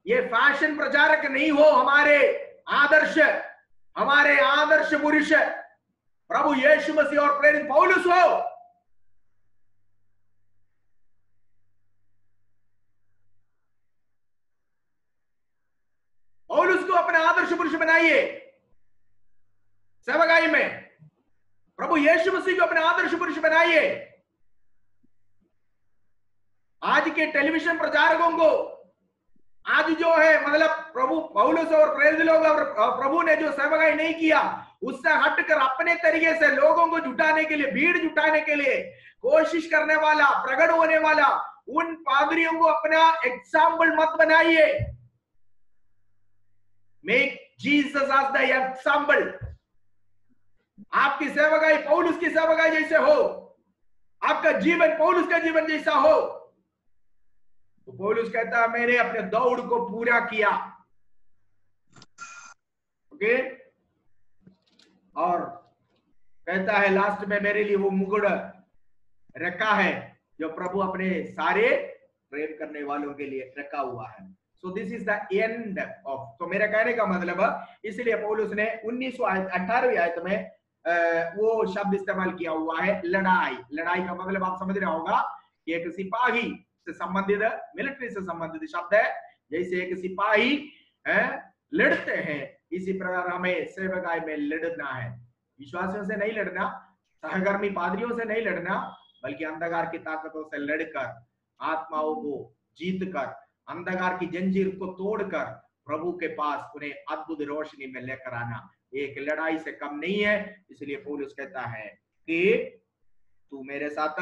ये फैशन प्रचारक नहीं हो, हमारे आदर्श पुरुष प्रभु यीशु मसीह और प्रेरित पौलुस हो। पौलुस को अपना आदर्श पुरुष बनाइए सेवकाई में, प्रभु यीशु मसीह को अपना आदर्श पुरुष बनाइए। आज के टेलीविजन प्रचारकों को आज जो है मतलब प्रभु पौलुस और प्रेरित लोग और प्रभु ने जो सेवकाई नहीं किया उससे हटकर अपने तरीके से लोगों को जुटाने के लिए, भीड़ जुटाने के लिए कोशिश करने वाला, प्रकट होने वाला उन पादरियों को अपना एग्जाम्पल मत बनाइए। Make Jesus as the example. आपकी सेवकाई पौलुस की सेवकाई जैसे हो, आपका जीवन पौलुस का जीवन जैसा हो। तो पौलुस कहता है मैंने अपने दौड़ को पूरा किया। ओके, और कहता है लास्ट में मेरे लिए वो मुकुट रखा है जो प्रभु अपने सारे प्रेम करने वालों के लिए रखा हुआ है। So this is the end of, तो मेरा कहने का मतलब इसलिए पौलुस ने 18वीं आयत में वो शब्द इस्तेमाल किया हुआ है लड़ाई। लड़ाई का मतलब आप समझ रहे होगा कि एक सिपाही से संबंधित, मिलिट्री से संबंधित शब्द है। जैसे एक सिपाही लड़ते हैं, इसी प्रकार हमें सेवकाई में लड़ना है। विश्वासियों से नहीं लड़ना, सहकर्मी पादरियों से नहीं लड़ना, बल्कि अंधकार की ताकतों से लड़कर, आत्माओं को जीतकर, अंधकार की जंजीर को तोड़कर प्रभु के पास उन्हें अद्भुत रोशनी में लेकर आना एक लड़ाई से कम नहीं है। इसलिए पौलुस कहता है कि तू मेरे साथ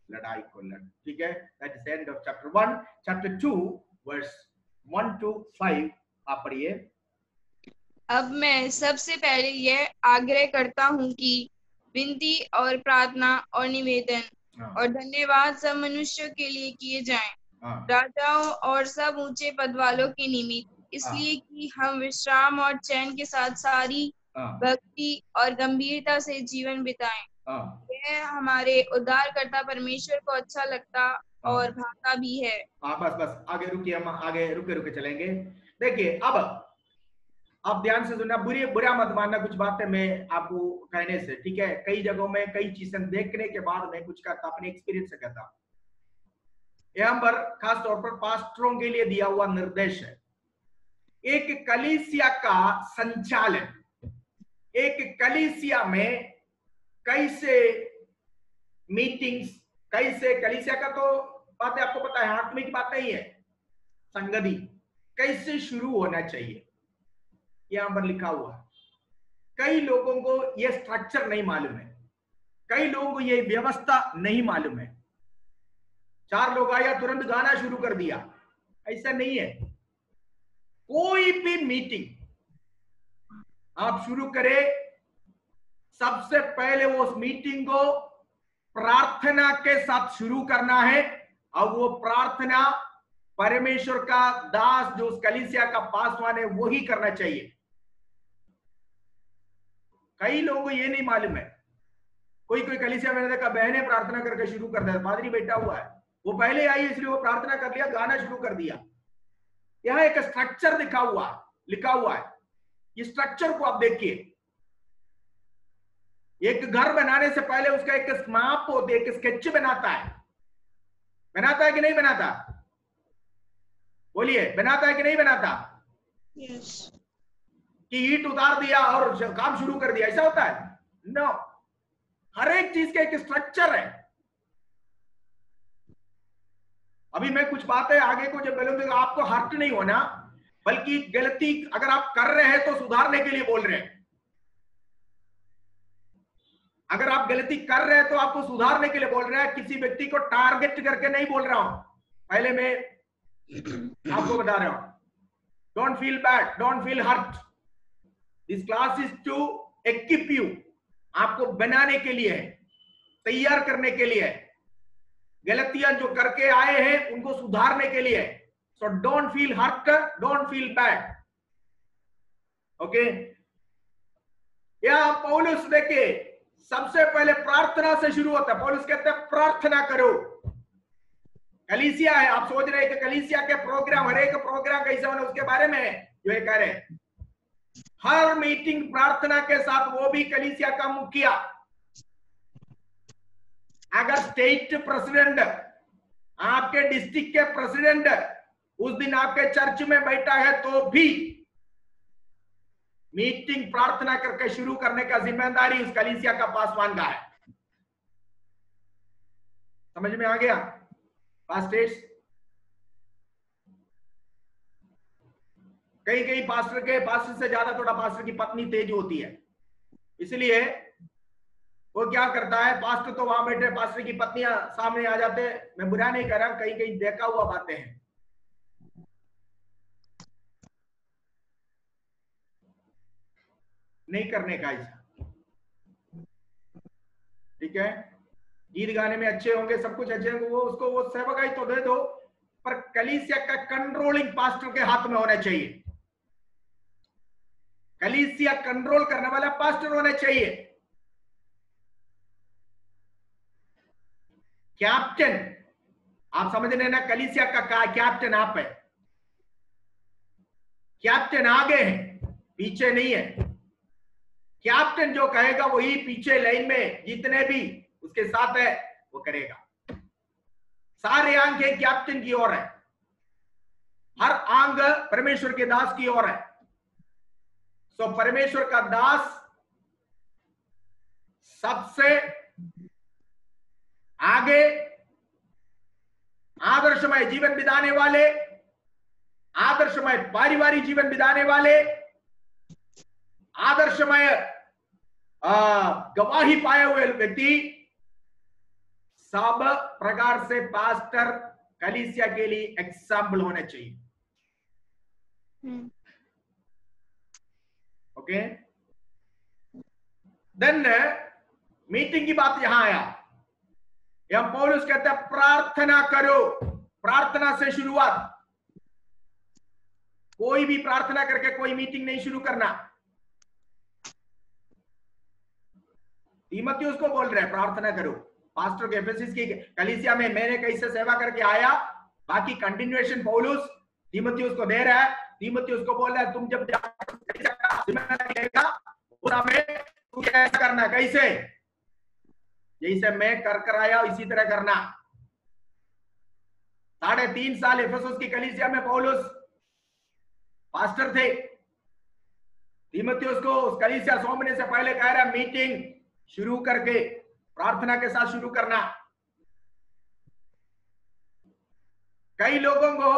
लड़ाई को लड़। ठीक है, that is end of chapter 1। Chapter 2 verse 1 to 5 आप पढ़िए। अब मैं सबसे पहले यह आग्रह करता हूँ कि विनती और प्रार्थना और निवेदन और धन्यवाद सब मनुष्यों के लिए किए जाएं, राजाओं और सब ऊंचे पद वालों के निमित्त, इसलिए कि हम विश्राम और चैन के साथ सारी भक्ति और गंभीरता से जीवन बिताएं। यह हमारे उद्धारकर्ता परमेश्वर को अच्छा लगता और भाता भी है। बस आगे रुकिए, हम आगे रुके चलेंगे। देखिए, अब आप ध्यान से सुनना, बुरा मत मानना कुछ बातें मैं आपको कहने से, ठीक है। कई जगहों में कई चीजें देखने के बाद मैं कुछ कहता, अपने एक्सपीरियंस से कहता। यहाँ पर खास तौर पर पास्टरों के लिए दिया हुआ निर्देश है, एक कलीसिया का संचालन, एक कलीसिया में कैसे मीटिंग्स, कैसे कलीसिया का तो बातें आपको पता है, आत्मिक बातें ही है, संगति कैसे शुरू होना चाहिए, यहां पर लिखा हुआ है। कई लोगों को यह स्ट्रक्चर नहीं मालूम है, कई लोगों को यह व्यवस्था नहीं मालूम है। 4 लोग आया तुरंत गाना शुरू कर दिया, ऐसा नहीं है। कोई भी मीटिंग आप शुरू करें, सबसे पहले वो उस मीटिंग को प्रार्थना के साथ शुरू करना है, और वो प्रार्थना परमेश्वर का दास जो उस कलीसिया का पासवान है वही करना चाहिए। कई लोगों को ये नहीं मालूम है। कोई कलीसिया में देखा बहनें प्रार्थना करके शुरू कर देता, पादरी बैठा हुआ है, वो पहले आई इसलिए वो प्रार्थना कर लिया, गाना शुरू कर दिया। यहां एक स्ट्रक्चर लिखा हुआ है। इस स्ट्रक्चर को आप देखिए। एक घर बनाने से पहले उसका एक माप होता है, एक स्केच बनाता है कि नहीं बनाता? बोलिए, बनाता है कि नहीं बनाता? yes. कि ईंट उतार दिया और काम शुरू कर दिया, ऐसा होता है? नो, हर एक चीज का एक स्ट्रक्चर है। अभी मैं कुछ बातें आगे को जब बोलूंगा आपको हर्ट नहीं होना, बल्कि गलती अगर आप कर रहे हैं तो सुधारने के लिए बोल रहे हैं। अगर आप गलती कर रहे हैं तो आपको सुधारने के लिए बोल रहे हैं, किसी व्यक्ति को टारगेट करके नहीं बोल रहा हूं। पहले मैं आपको बता रहा हूं, don't feel bad, don't feel hurt. This class is to equip you, आपको बनाने के लिए है, तैयार करने के लिए है। गलतियां जो करके आए हैं उनको सुधारने के लिए। So don't feel hurt, don't feel bad, okay. यहां पौलुस देखिए सबसे पहले प्रार्थना से शुरू होता है। पौलुस कहते हैं प्रार्थना करो। कलीसिया है, आप सोच रहे हैं कि कलीसिया के प्रोग्राम, हर एक प्रोग्राम कैसे होना उसके बारे में जो ये कह रहे हैं। हर मीटिंग प्रार्थना के साथ, वो भी कलीसिया का मुखिया। अगर स्टेट प्रेसिडेंट, आपके डिस्ट्रिक्ट के प्रेसिडेंट उस दिन आपके चर्च में बैठा है तो भी मीटिंग प्रार्थना करके शुरू करने का जिम्मेदारी उस कलीसिया का पासवान का है। समझ में आ गया? पास्टर्स, कई पास्टर से ज्यादा थोड़ा पास्टर की पत्नी तेज होती है, इसलिए वो क्या करता है, पास्टर तो वहां बैठे, पास्टर की पत्नियां सामने आ जाते। मैं बुरा नहीं कर रहा, कहीं देखा हुआ बातें हैं। नहीं करने का ऐसा, ठीक है। गीत गाने में अच्छे होंगे, सब कुछ अच्छे होंगे, वो उसको वो सेवकाई तो दे दो, पर कलीसिया का कंट्रोलिंग पास्टर के हाथ में होना चाहिए। कलीसिया कंट्रोल करने वाला पास्टर होना चाहिए। कैप्टन, आप समझ रहे ना, कलीसिया का कैप्टन आप है। कैप्टन आगे है, पीछे नहीं है। कैप्टन जो कहेगा वही पीछे लाइन में जितने भी उसके साथ है वो करेगा। सारे आंख एक कैप्टन की ओर है, हर आंग परमेश्वर के दास की ओर है। सो परमेश्वर का दास सबसे आगे, आदर्शमय जीवन बिताने वाले, आदर्शमय पारिवारिक जीवन बिताने वाले, आदर्शमय गवाही पाए हुए व्यक्ति, सब प्रकार से पास्टर कलीसिया के लिए एग्जाम्पल होने चाहिए। ओके, देन मीटिंग की बात यहां आया। यहां पौलुस कहता है प्रार्थना करो। प्रार्थना से शुरुआत। कोई भी प्रार्थना करके कोई मीटिंग नहीं शुरू करना। तीमुथियुस को बोल रहे हैं प्रार्थना करो। पास्टर के एफेसस की कलीसिया में मैंने कैसे सेवा करके आया, बाकी कंटिन्यूएशन पौलुस तीमुथियुस को दे रहा है। तीमुथियुस को बोल रहा है तुम जब तू कैसा करना, कैसे, जैसे मैं कर आया इसी तरह करना। 3.5 साल एफेसस की कलीसिया में पौलुस पास्टर थे। तीमुथियुस को उस कलीसिया सौंपने से पहले कह रहा मीटिंग शुरू करके प्रार्थना के साथ शुरू करना। कई लोगों को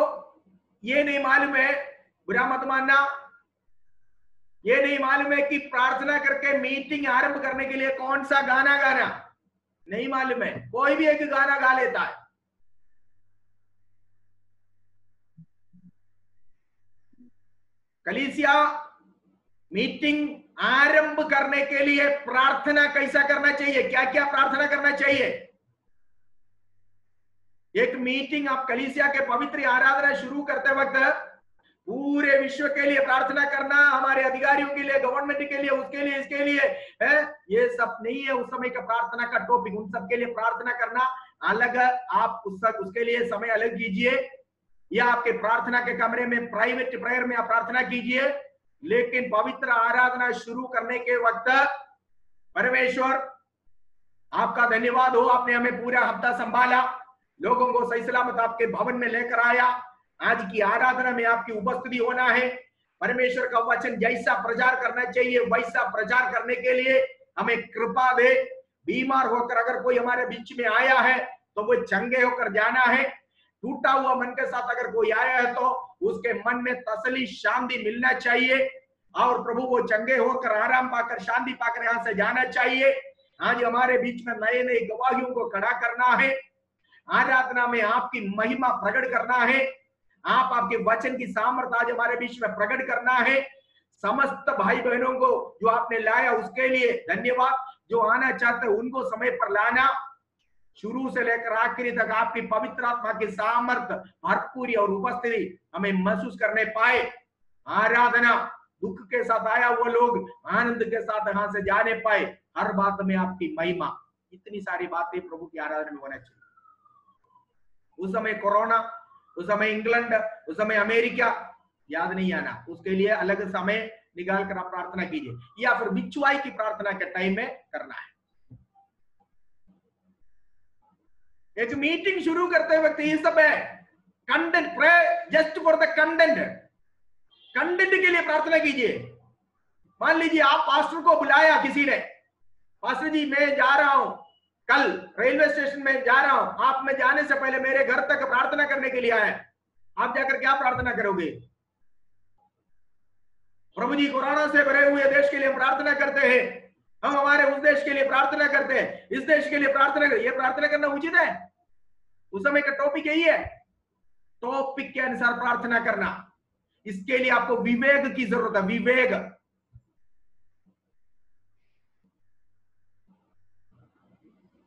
ये नहीं मालूम है, बुरा मत मानना, ये नहीं मालूम है कि प्रार्थना करके मीटिंग आरंभ करने के लिए कौन सा गाना गाना, नहीं मालूम है। कोई भी एक गाना गा लेता है। कलीसिया मीटिंग आरंभ करने के लिए प्रार्थना कैसा करना चाहिए, क्या क्या प्रार्थना करना चाहिए। एक मीटिंग आप कलीसिया के पवित्र आराधना शुरू करते वक्त पूरे विश्व के लिए प्रार्थना करना, हमारे अधिकारियों के लिए, गवर्नमेंट के लिए, उसके लिए, इसके लिए है, ये सब नहीं है उस समय का प्रार्थना का टॉपिक। उन सब के लिए प्रार्थना करना अलग, आप उसके लिए समय अलग कीजिए, या आपके प्रार्थना के कमरे में प्राइवेट प्रेयर में आप प्रार्थना कीजिए। लेकिन पवित्र आराधना शुरू करने के वक्त परमेश्वर आपका धन्यवाद हो, आपने हमें पूरा हफ्ता संभाला, लोगों को सही सलामत आपके भवन में लेकर आया। आज की आराधना में आपकी उपस्थिति होना है। परमेश्वर का वचन जैसा प्रचार करना चाहिए वैसा प्रचार करने के लिए हमें कृपा दे। बीमार होकर अगर कोई हमारे बीच में आया है तो वो चंगे होकर जाना है। टूटा हुआ मन के साथ अगर कोई आया है तो उसके मन में तसल्ली, शांति मिलना चाहिए, और प्रभु वो चंगे होकर आराम पाकर शांति पाकर यहां से जाना चाहिए। आज हमारे बीच में नए नए गवाहियों को खड़ा करना है। आराधना में आपकी महिमा प्रकट करना है। आपके वचन की सामर्थ्य आज हमारे बीच में प्रकट करना है। समस्त भाई बहनों को जो आपने लाया उसके लिए धन्यवाद। जो आना चाहते हैं उनको समय पर लाना। शुरू से लेकर आखिरी तक आपकी पवित्र आत्मा की सामर्थ्य भरपूरी और उपस्थिति हमें महसूस करने पाए। आराधना दुख के साथ आया वो लोग आनंद के साथ यहां से जाने पाए। हर बात में आपकी महिमा, इतनी सारी बातें प्रभु की आराधना में होना चाहिए। उस समय कोरोना, उस समय इंग्लैंड, उस समय अमेरिका याद नहीं आना, उसके लिए अलग समय निकाल कर आप प्रार्थना कीजिए, या फिर बिचुआई की प्रार्थना के टाइम में करना है। एक मीटिंग शुरू करते वक्त ये सब है content, pray just for the content, content के लिए प्रार्थना कीजिए। मान लीजिए आप पास्टर को बुलाया किसी ने, पास्टर जी मैं जा रहा हूं, कल रेलवे स्टेशन में जा रहा हूं, आप में जाने से पहले मेरे घर तक प्रार्थना करने के लिए आए। आप जाकर क्या प्रार्थना करोगे? प्रभु जी कोरोना से भरे हुए देश के लिए प्रार्थना करते हैं, हम हमारे उस देश के लिए प्रार्थना करते हैं, इस देश के लिए प्रार्थना करते। ये प्रार्थना करना उचित है? उस समय का टॉपिक यही है, टॉपिक के अनुसार प्रार्थना करना। इसके लिए आपको विवेक की जरूरत है। विवेक,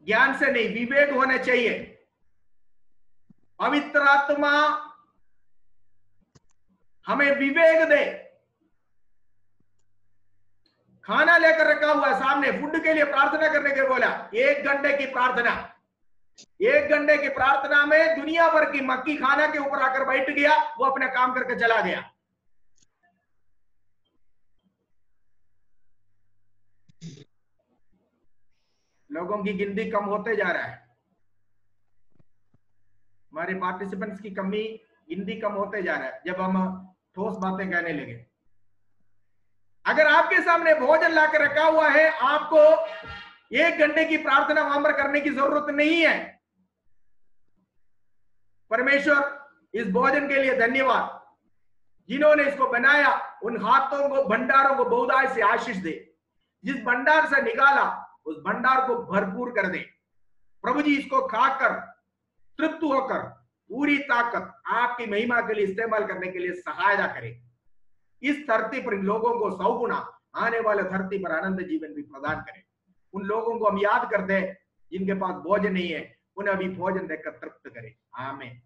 ज्ञान से नहीं, विवेक होना चाहिए। पवित्र आत्मा हमें विवेक दे। खाना लेकर रखा हुआ है सामने, फूड के लिए प्रार्थना करने के बोला, 1 घंटे की प्रार्थना, 1 घंटे की प्रार्थना में दुनिया भर की मक्की खाना के ऊपर आकर बैठ गया, वो अपना काम करके चला गया। लोगों की गिनती कम होते जा रहा है, हमारे पार्टिसिपेंट्स की गिनती कम होते जा रहा है जब हम ठोस बातें कहने लगे। अगर आपके सामने भोजन लाकर रखा हुआ है, आपको 1 घंटे की प्रार्थना वहां पर करने की जरूरत नहीं है। परमेश्वर इस भोजन के लिए धन्यवाद, जिन्होंने इसको बनाया उन हाथों को, भंडारों को बहुतायत से आशीष दे, जिस भंडार से निकाला उस भंडार को भरपूर कर दे। प्रभु जी इसको खाकर तृप्त होकर पूरी ताकत आपकी महिमा के लिए इस्तेमाल करने के लिए सहायता करे। इस धरती पर इन लोगों को 100 गुना आने वाले धरती पर आनंद जीवन भी प्रदान करे। उन लोगों को हम याद करते हैं जिनके पास भोजन नहीं है, उन्हें अभी भोजन देकर तृप्त करे। आमीन।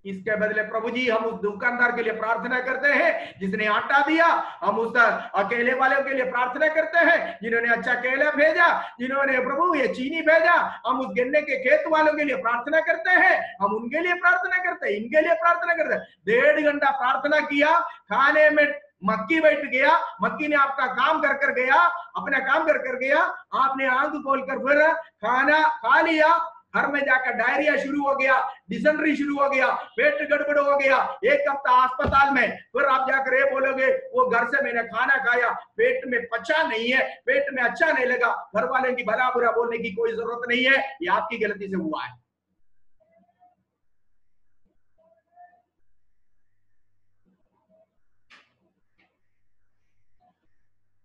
इसके बदले प्रभु जी हम उस दुकानदार के लिए प्रार्थना करते हैं जिसने आटा दिया, हम उस अकेले वालों के लिए प्रार्थना करते हैं जिन्होंने अच्छा केला भेजा, जिन्होंने प्रभु ये चीनी भेजा। हम उस गन्ने के खेत वालों के लिए प्रार्थना करते हैं, हम उनके लिए प्रार्थना करते हैं, इनके लिए प्रार्थना करते हैं। 1.5 घंटा प्रार्थना किया, खाने में मक्की बैठ गया, मक्की ने आपका काम कर गया, अपना काम कर गया। आपने आंख खोलकर फिर खाना खा लिया, घर में जाकर डायरिया शुरू हो गया, डिसेंट्री शुरू हो गया, पेट गड़बड़ हो गया, 1 हफ्ता अस्पताल में। फिर आप जाकर ये बोलोगे वो घर से मैंने खाना खाया, पेट में पचा नहीं है, पेट में अच्छा नहीं लगा। घर वाले की भला बुरा बोलने की कोई जरूरत नहीं है, ये आपकी गलती से हुआ है।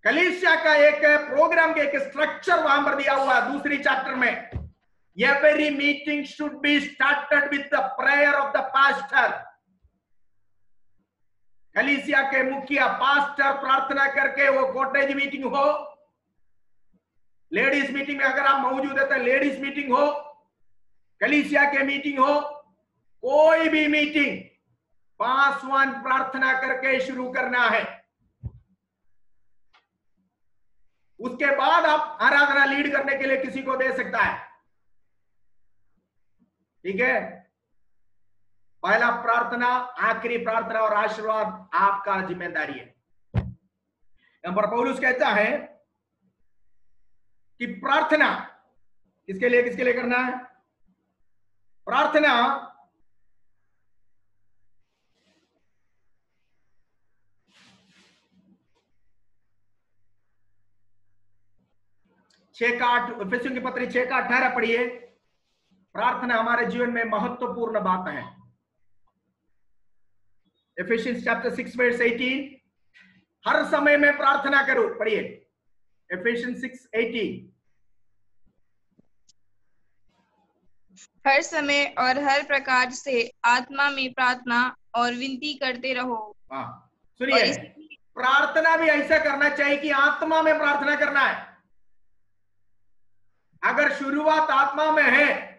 कलीसिया का एक प्रोग्राम के एक स्ट्रक्चर वहां पर दिया हुआ है 2 चैप्टर में। Every meeting should be started with the prayer of the pastor. कलीसिया के मुखिया पास्टर प्रार्थना करके, वो कॉटेज मीटिंग हो, लेडीज मीटिंग में अगर आप मौजूद है तो लेडीज मीटिंग हो, कलीसिया के मीटिंग हो, कोई भी मीटिंग पासवान प्रार्थना करके शुरू करना है। उसके बाद आप आराधना लीड करने के लिए किसी को दे सकता है। ठीक है, पहला प्रार्थना, आखिरी प्रार्थना और आशीर्वाद आपका जिम्मेदारी है। यहां पर पौलुस कहता है कि प्रार्थना किसके लिए करना है? प्रार्थना इफिसियों की पत्री 6:18 पढ़िए। प्रार्थना हमारे जीवन में महत्वपूर्ण बात है। Ephesians chapter 6 verse 18, हर समय में प्रार्थना करो, पढ़िए। Ephesians 6:18, हर समय और हर प्रकार से आत्मा में प्रार्थना और विनती करते रहो। सुनिए, प्रार्थना भी ऐसा करना चाहिए कि आत्मा में प्रार्थना करना है। अगर शुरुआत आत्मा में है,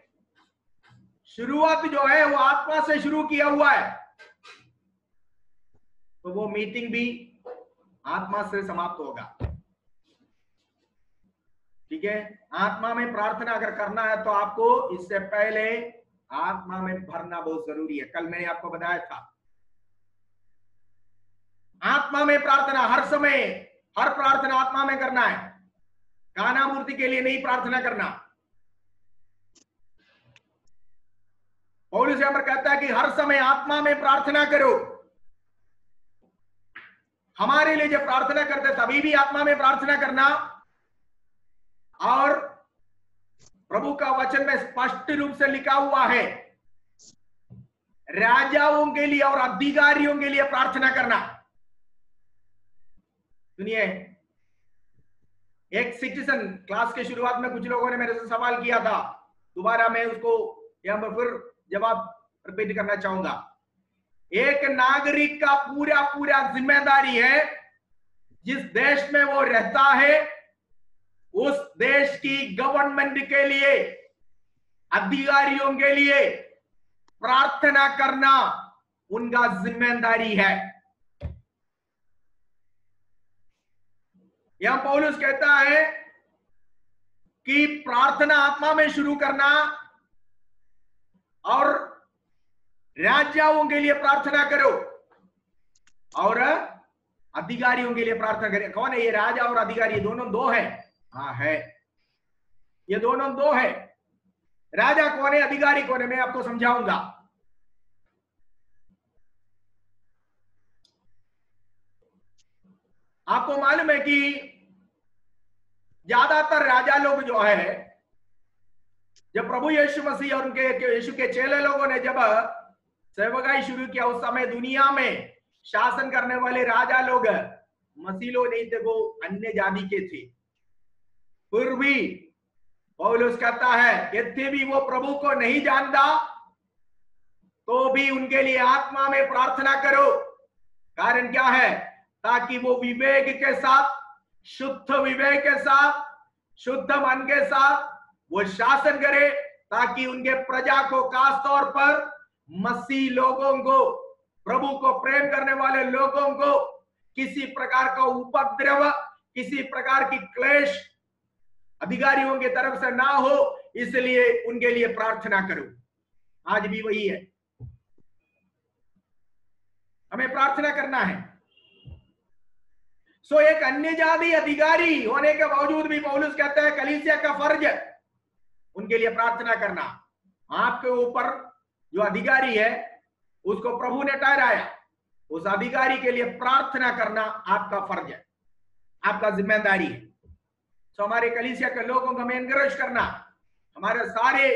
शुरुआत जो है वो आत्मा से शुरू किया हुआ है, तो वो मीटिंग भी आत्मा से समाप्त होगा। ठीक है, आत्मा में प्रार्थना अगर करना है तो आपको इससे पहले आत्मा में भरना बहुत जरूरी है। कल मैंने आपको बताया था, आत्मा में प्रार्थना हर समय, हर प्रार्थना आत्मा में करना है, काना मूर्ति के लिए नहीं प्रार्थना करना। पौलुस यहां पर कहता है कि हर समय आत्मा में प्रार्थना करो। हमारे लिए जब प्रार्थना करते तभी भी आत्मा में प्रार्थना करना। और प्रभु का वचन में स्पष्ट रूप से लिखा हुआ है, राजाओं के लिए और अधिकारियों के लिए प्रार्थना करना। सुनिए, एक सिटीजन क्लास के शुरुआत में कुछ लोगों ने मेरे से सवाल किया था, दोबारा मैं उसको यहां पर फिर जवाब रिपीट करना चाहूंगा। एक नागरिक का पूरा जिम्मेदारी है, जिस देश में वो रहता है उस देश की गवर्नमेंट के लिए, अधिकारियों के लिए प्रार्थना करना उनका जिम्मेदारी है। यहां पौलुस कहता है कि प्रार्थना आत्मा में शुरू करना और राजाओं के लिए प्रार्थना करो और अधिकारियों के लिए प्रार्थना करें। कौन है ये राजा और अधिकारी? ये दोनों दो है। हाँ है, ये दोनों दो है। राजा कौन है, अधिकारी कौन है, मैं आपको समझाऊंगा। आपको मालूम है कि ज्यादातर राजा लोग जो है, जब प्रभु यीशु मसीह और उनके यीशु के चेले लोगों ने जब सेवकाई शुरू किया, उस समय दुनिया में शासन करने वाले राजा लोग मसीह लोग नहीं थे, वो अन्य जाति के थे। फिर भी पौलुस कहता है यद्यपि भी वो प्रभु को नहीं जानता तो भी उनके लिए आत्मा में प्रार्थना करो। कारण क्या है? ताकि वो विवेक के साथ, शुद्ध विवेक के साथ, शुद्ध मन के साथ वो शासन करे, ताकि उनके प्रजा को, खास तौर पर मसीह लोगों को, प्रभु को प्रेम करने वाले लोगों को किसी प्रकार का उपद्रव, किसी प्रकार की क्लेश अधिकारियों की तरफ से ना हो, इसलिए उनके लिए प्रार्थना करो। आज भी वही है, हमें प्रार्थना करना है। सो एक अन्य जाति अधिकारी होने के बावजूद भी पौलुस कहता है कलीसिया का फर्ज है उनके लिए प्रार्थना करना। आपके ऊपर जो अधिकारी है उसको प्रभु ने ठहराया, उस अधिकारी के लिए प्रार्थना करना आपका फर्ज है, आपका जिम्मेदारी है। तो हमारे कलीसिया के लोगों को हमें एनकरेज करना, हमारे सारे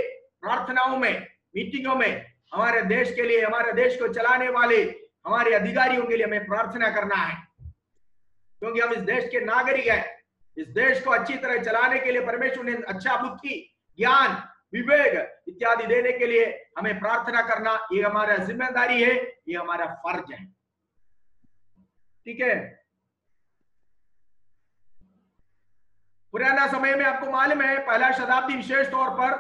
प्रार्थनाओं में, मीटिंगों में हमारे देश के लिए, हमारे देश को चलाने वाले हमारे अधिकारियों के लिए हमें प्रार्थना करना है, क्योंकि हम इस देश के नागरिक हैं। इस देश को अच्छी तरह चलाने के लिए परमेश्वर ने अच्छा बुद्धि, ज्ञान, विवेक इत्यादि देने के लिए हमें प्रार्थना करना, ये हमारा जिम्मेदारी है, ये हमारा फर्ज है। ठीक है। पुराना समय में आपको मालूम है, पहला शताब्दी विशेष तौर पर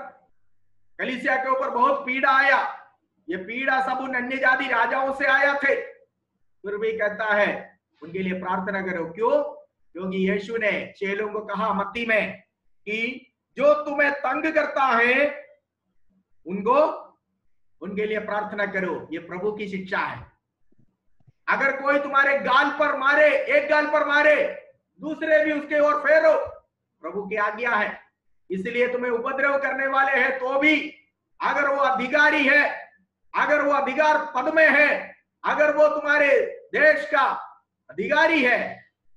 कलीसिया के ऊपर बहुत पीड़ा आया। ये पीड़ा सब उन अन्य जाति राजाओं से आया थे। फिर भी कहता है उनके लिए प्रार्थना करो। क्यों? क्योंकि यीशु ने चेलों को कहा मत्ती में कि जो तुम्हें तंग करता है उनको, उनके लिए प्रार्थना करो। ये प्रभु की शिक्षा है। अगर कोई तुम्हारे गाल पर मारे, एक गाल पर मारे, दूसरे भी उसके ओर फेरो, प्रभु की आज्ञा है। इसलिए तुम्हें उपद्रव करने वाले हैं तो भी, अगर वो अधिकारी है, अगर वो अधिकार पद में है, अगर वो तुम्हारे देश का अधिकारी है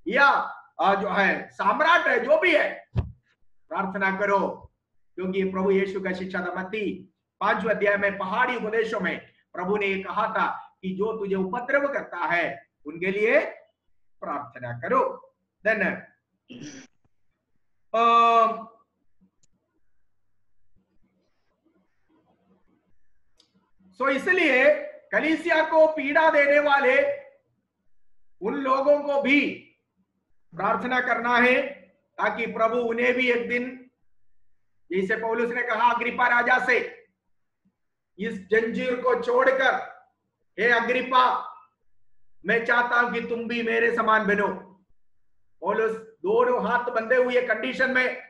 या जो है सम्राट है, जो भी है, प्रार्थना करो। क्योंकि प्रभु यीशु का शिक्षा था। मत्ती 5वें अध्याय में पहाड़ी उपदेशों में प्रभु ने कहा था कि जो तुझे उपद्रव करता है उनके लिए प्रार्थना करो। देन सो इसलिए कलीसिया को पीड़ा देने वाले उन लोगों को भी प्रार्थना करना है, ताकि प्रभु उन्हें भी एक दिन, जैसे पौलुस ने कहा अग्रिप्पा राजा से, इस जंजीर को छोड़कर हे अग्रिप्पा, मैं चाहता हूं कि तुम भी मेरे समान बनो। पौलुस दोनों हाथ बंधे हुए कंडीशन में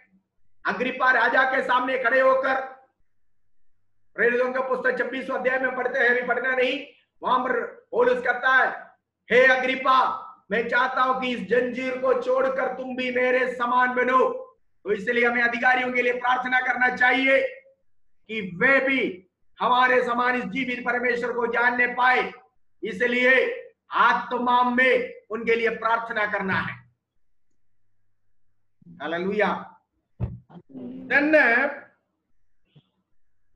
अग्रिप्पा राजा के सामने खड़े होकर, प्रेरितों का पुस्तक 26वें अध्याय में पढ़ते हैं, भी पढ़ना नहीं, वहां पर पौलुस कहता है हे अग्रिप्पा, मैं चाहता हूं कि इस जंजीर को छोड़कर तुम भी मेरे समान बनो। तो इसलिए हमें अधिकारियों के लिए प्रार्थना करना चाहिए कि वे भी हमारे समान इस जीवित परमेश्वर को जानने पाए। इसलिए आत्मा में उनके लिए प्रार्थना करना है। हालेलुया।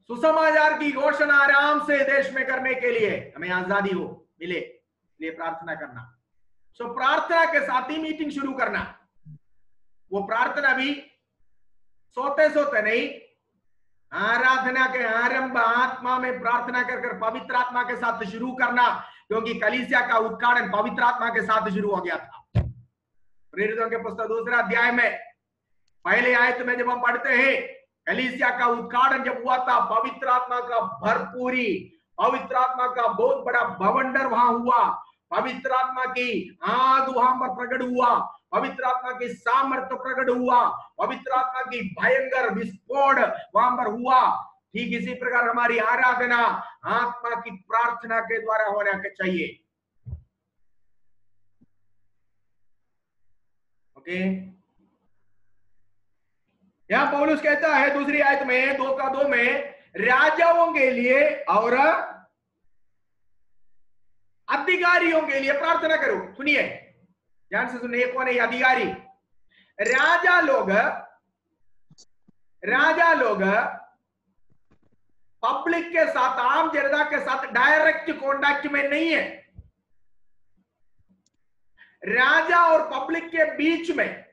सुसमाचार की घोषणा आराम से देश में करने के लिए हमें आजादी हो मिले, लिए प्रार्थना करना। सो प्रार्थना के साथ ही मीटिंग शुरू करना। वो प्रार्थना भी सोते सोते नहीं, आराधना के आरंभ आत्मा में प्रार्थना कर पवित्र आत्मा के साथ शुरू करना, क्योंकि कलीसिया का उद्घाटन पवित्र आत्मा के साथ शुरू हो गया था। प्रेरितों के पुस्तक 2 अध्याय में पहले आयत में जब हम पढ़ते हैं, कलीसिया का उद्घाटन जब हुआ था, पवित्र आत्मा का भरपूरी, पवित्र आत्मा का बहुत बड़ा बवंडर वहां हुआ, पवित्र आत्मा की आग वहां पर प्रकट हुआ, पवित्र आत्मा की सामर्थ्य प्रकट हुआ, पवित्र आत्मा की भयंकर विस्फोट वहां पर हुआ। ठीक इसी प्रकार हमारी आराधना आत्मा की प्रार्थना के द्वारा होना चाहिए। ओके, यहां पौलुस कहता है दूसरी आयत में 2:2 में, राजाओं के लिए और अधिकारियों के लिए प्रार्थना करो। सुनिए, ध्यान से सुनिए, कौन है ये अधिकारी? राजा लोग पब्लिक के साथ, आम जनता के साथ डायरेक्ट कॉन्टैक्ट में नहीं है। राजा और पब्लिक के बीच में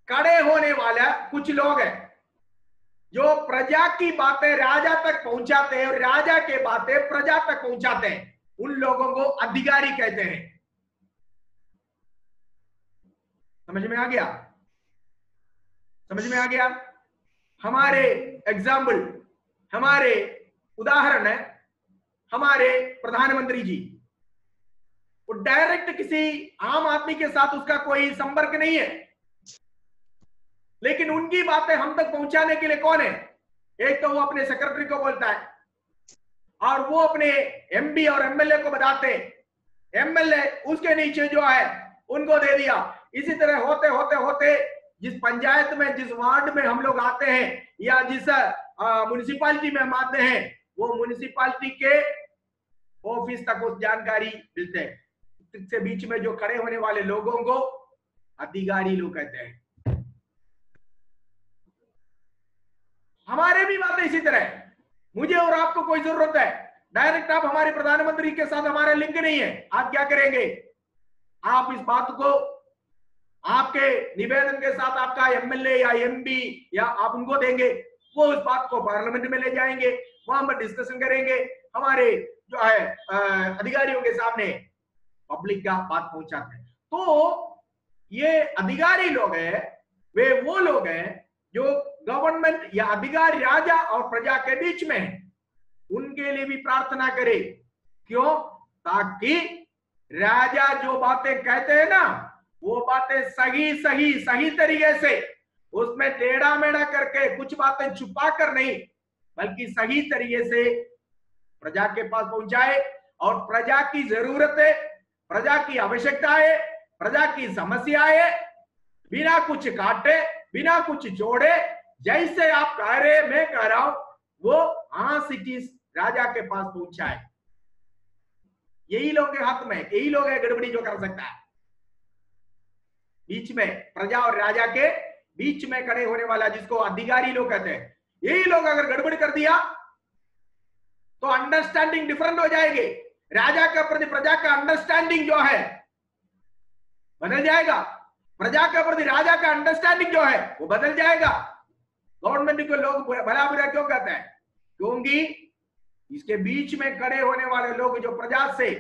खड़े होने वाला कुछ लोग हैं जो प्रजा की बातें राजा तक पहुंचाते हैं और राजा के बातें प्रजा तक पहुंचाते हैं। उन लोगों को अधिकारी कहते हैं। समझ में आ गया? समझ में आ गया? हमारे एग्जाम्पल, हमारे उदाहरण है हमारे प्रधानमंत्री जी। वो डायरेक्ट किसी आम आदमी के साथ उसका कोई संपर्क नहीं है, लेकिन उनकी बातें हम तक पहुंचाने के लिए कौन है? एक तो वो अपने सेक्रेटरी को बोलता है और वो अपने एमपी और एमएलए को बताते, एमएलए उसके नीचे जो है उनको दे दिया। इसी तरह होते होते होते जिस पंचायत में, जिस वार्ड में हम लोग आते हैं या जिस म्युनिसिपालिटी में हम आते हैं, वो म्युनिसिपालिटी के ऑफिस तक उस जानकारी मिलते हैं। इससे बीच में जो खड़े होने वाले लोगों को अधिकारी लोग कहते हैं। हमारे भी बातें इसी तरह है। मुझे और आपको कोई जरूरत है डायरेक्ट, आप हमारे प्रधानमंत्री के साथ हमारा लिंक नहीं है, आप क्या करेंगे? आप इस बात को आपके निवेदन के साथ आपका एमएलए या एमपी या आप उनको देंगे, वो उस बात को पार्लियामेंट में ले जाएंगे, वहां पर डिस्कशन करेंगे, हमारे जो है अधिकारियों के सामने पब्लिक का बात पहुंचाते हैं। तो ये अधिकारी लोग हैं, वे वो लोग हैं जो गवर्नमेंट या अधिकारी राजा और प्रजा के बीच में है। उनके लिए भी प्रार्थना करे। क्यों? ताकि राजा जो बातें कहते हैं ना, वो बातें सही तरीके से, उसमें टेढ़ा मेढ़ा करके कुछ बातें छुपा कर नहीं, बल्कि सही तरीके से प्रजा के पास पहुंचाए और प्रजा की जरूरतें, प्रजा की आवश्यकताएं, प्रजा की समस्याएं बिना कुछ काटे, बिना कुछ जोड़े, जैसे आप कह रहे, मैं कह रहा हूं, वो सिटीज राजा के पास पहुंचाए। यही लोग के हाथ में, यही लोग है गड़बड़ी जो कर सकता है। बीच में प्रजा और राजा के बीच में खड़े होने वाला, जिसको अधिकारी लोग कहते हैं, यही लोग अगर गड़बड़ कर दिया तो अंडरस्टैंडिंग डिफरेंट हो जाएगी। राजा का प्रति प्रजा का अंडरस्टैंडिंग जो है बदल जाएगा, प्रजा के प्रति राजा का अंडरस्टैंडिंग जो है वो बदल जाएगा। गवर्नमेंट को लोग भला बुरा क्यों कहते हैं? क्योंकि इसके बीच में खड़े होने वाले लोग जो प्रजा से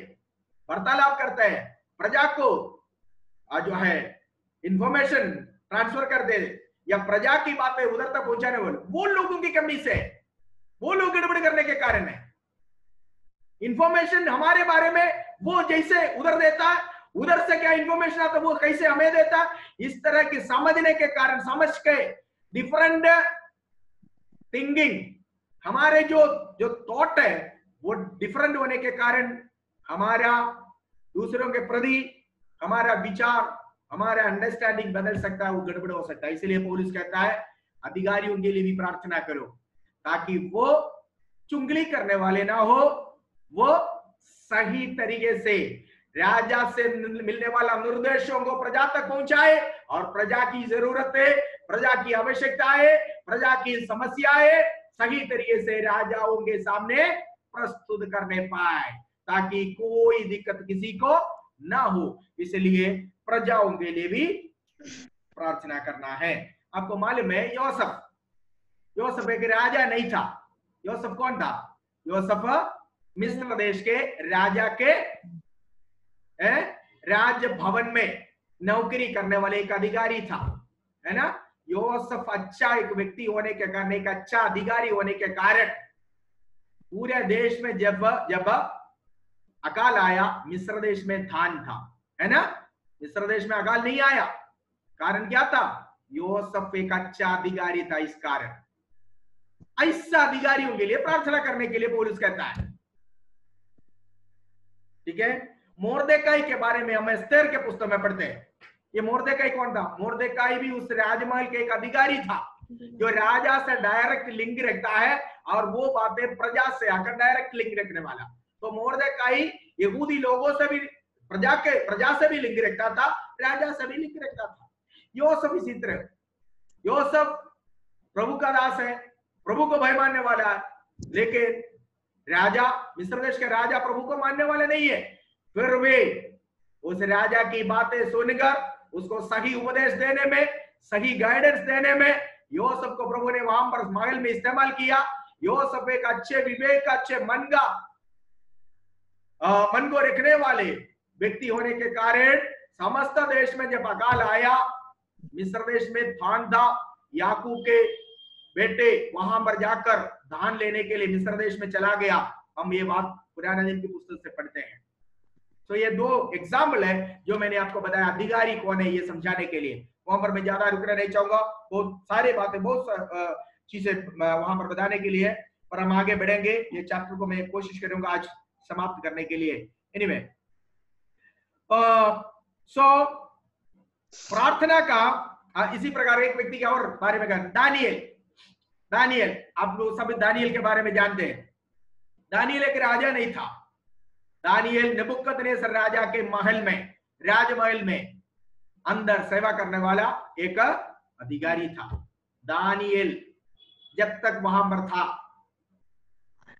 वार्तालाप करते हैं, प्रजा को जो है इंफॉर्मेशन ट्रांसफर कर दे या प्रजा की बातें उधर तक पहुंचाने वाले, वो लोगों की कमी से, वो लोग गड़बड़ करने के कारण है। इंफॉर्मेशन हमारे बारे में वो जैसे उधर देता है, उधर से क्या इंफॉर्मेशन आता वो कैसे हमें देता, इस तरह की समझने के कारण, समझ के डिफरेंट थिंकिंग, हमारे जो थॉट है वो डिफरेंट होने के कारण हमारा दूसरों के प्रति हमारा विचार, हमारा अंडरस्टैंडिंग बदल सकता है, वो गड़बड़ हो सकता है। इसलिए पौलुस कहता है अधिकारियों के लिए भी प्रार्थना करो, ताकि वो चुगली करने वाले ना हो, वो सही तरीके से राजा से मिलने वाला निर्देशों को प्रजा तक पहुंचाए और प्रजा की जरूरतें, प्रजा की आवश्यकताएं, प्रजा की समस्याएं सही तरीके से राजाओं के सामने प्रस्तुत करने पाए, ताकि कोई दिक्कत किसी को ना हो। इसलिए प्रजाओं के लिए भी प्रार्थना करना है। आपको मालूम है योसेफ एक राजा नहीं था। योसेफ कौन था? योसेफ मिस्र देश के राजा के राज भवन में नौकरी करने वाले एक अधिकारी था, है ना। योसेफ अच्छा एक व्यक्ति होने के कारण, एक अच्छा अधिकारी होने के कारण पूरे देश में जब अकाल आया, मिस्र देश में धान था, है ना। मिस्र देश में अकाल नहीं आया, कारण क्या था? योसेफ एक अच्छा अधिकारी था। इस कारण ऐसा अधिकारियों के लिए प्रार्थना करने के लिए पौलुस कहता है। ठीक है, मोर्देकाई के बारे में हम एस्तेर के पुस्तक में पढ़ते हैं। ये मोर्देकाई कौन था? मोर्देकाई भी उस राजमहल के एक अधिकारी था जो राजा से डायरेक्ट लिंक रखता है और वो बातें प्रजा से आकर डायरेक्ट लिंक रखने वाला। तो मोर्देकाई यहूदी लोगों से भी, प्रजा से भी लिंक रखता था, राजा से भी लिंक रखता था। योसेफ इसी तरह, योसेफ प्रभु का दास है, प्रभु को भय मानने वाला है, लेकिन राजा, मिस्र देश के राजा प्रभु को मानने वाले नहीं है। फिर वे उस राजा की बातें सुनकर उसको सही उपदेश देने में, सही गाइडेंस देने में योसेफ को प्रभु ने वहां पर महल में इस्तेमाल किया। योसेफ एक अच्छे विवेक, अच्छे मन को रखने वाले व्यक्ति होने के कारण समस्त देश में जब अकाल आया, मिस्र देश में धान था, याकूब के बेटे वहां पर जाकर धान लेने के लिए मिस्र देश में चला गया। हम ये बात पुराने दिन की पुस्तक से पढ़ते हैं। तो ये दो एग्जाम्पल है जो मैंने आपको बताया अधिकारी कौन है ये समझाने के लिए। वहां पर मैं ज्यादा रुकना नहीं चाहूंगा, बहुत सारी बातें, बहुत चीजें वहां पर बताने के लिए, पर हम आगे बढ़ेंगे। ये चैप्टर को मैं कोशिश करूंगा आज समाप्त करने के लिए। एनीवे, सो प्रार्थना का इसी प्रकार एक व्यक्ति के और बारे में कहा, दानियल। आप लोग सब दानियल के बारे में जानते हैं। दानियल एक राजा नहीं था। दानियल नबूकदनेस्सर राजा के महल में, राजमहल में अंदर सेवा करने वाला एक अधिकारी था। दानियल जब तक वहां पर था,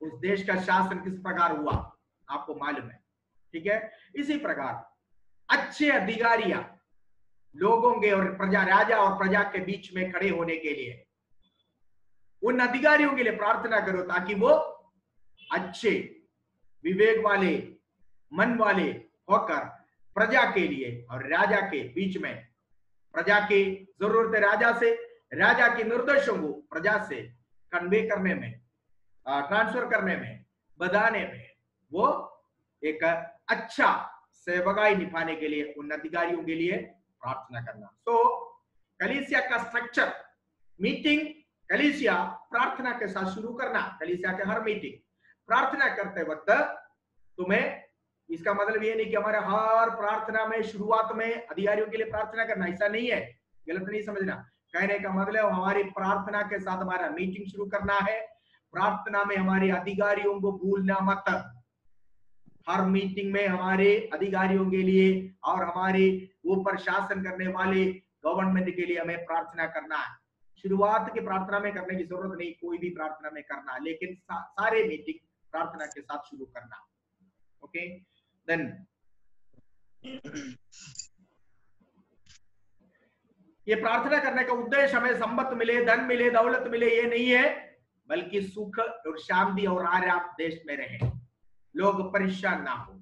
उस देश का शासन किस प्रकार हुआ आपको मालूम है। ठीक है, इसी प्रकार अच्छे अधिकारियां लोगों के और प्रजा, राजा और प्रजा के बीच में खड़े होने के लिए उन अधिकारियों के लिए प्रार्थना करो, ताकि वो अच्छे विवेक वाले, मन वाले होकर प्रजा के लिए और राजा के बीच में, प्रजा की जरूरत राजा से, राजा के निर्देशों को प्रजा से कन्वे करने में, ट्रांसफर करने में, बताने में, वो एक अच्छा सेवकाई निभाने के लिए उन अधिकारियों के लिए प्रार्थना करना। तो कलीसिया का स्ट्रक्चर, मीटिंग कलीसिया प्रार्थना के साथ शुरू करना। कलीसिया के हर मीटिंग प्रार्थना करते वक्त तुम्हें, इसका मतलब ये नहीं कि हमारे हर प्रार्थना में शुरुआत में अधिकारियों के लिए प्रार्थना करना, ऐसा नहीं है, गलत नहीं समझना। कहने का मतलब हमारी प्रार्थना के साथ हमारा मीटिंग शुरू करना है। प्रार्थना में हमारे अधिकारियों को भूलना मत। हर मीटिंग में हमारे अधिकारियों के लिए और हमारे ऊपर शासन करने वाले गवर्नमेंट के लिए हमें प्रार्थना करना है। शुरुआत की प्रार्थना में करने की जरूरत नहीं, कोई भी प्रार्थना में करना, लेकिन सारे मीटिंग प्रार्थना के साथ शुरू करना। ओके, देन ये प्रार्थना करने का उद्देश्य हमें संपत्ति मिले, धन मिले, दौलत मिले, ये नहीं है, बल्कि सुख और शांति और आराम देश में रहे, लोग परेशान ना हो,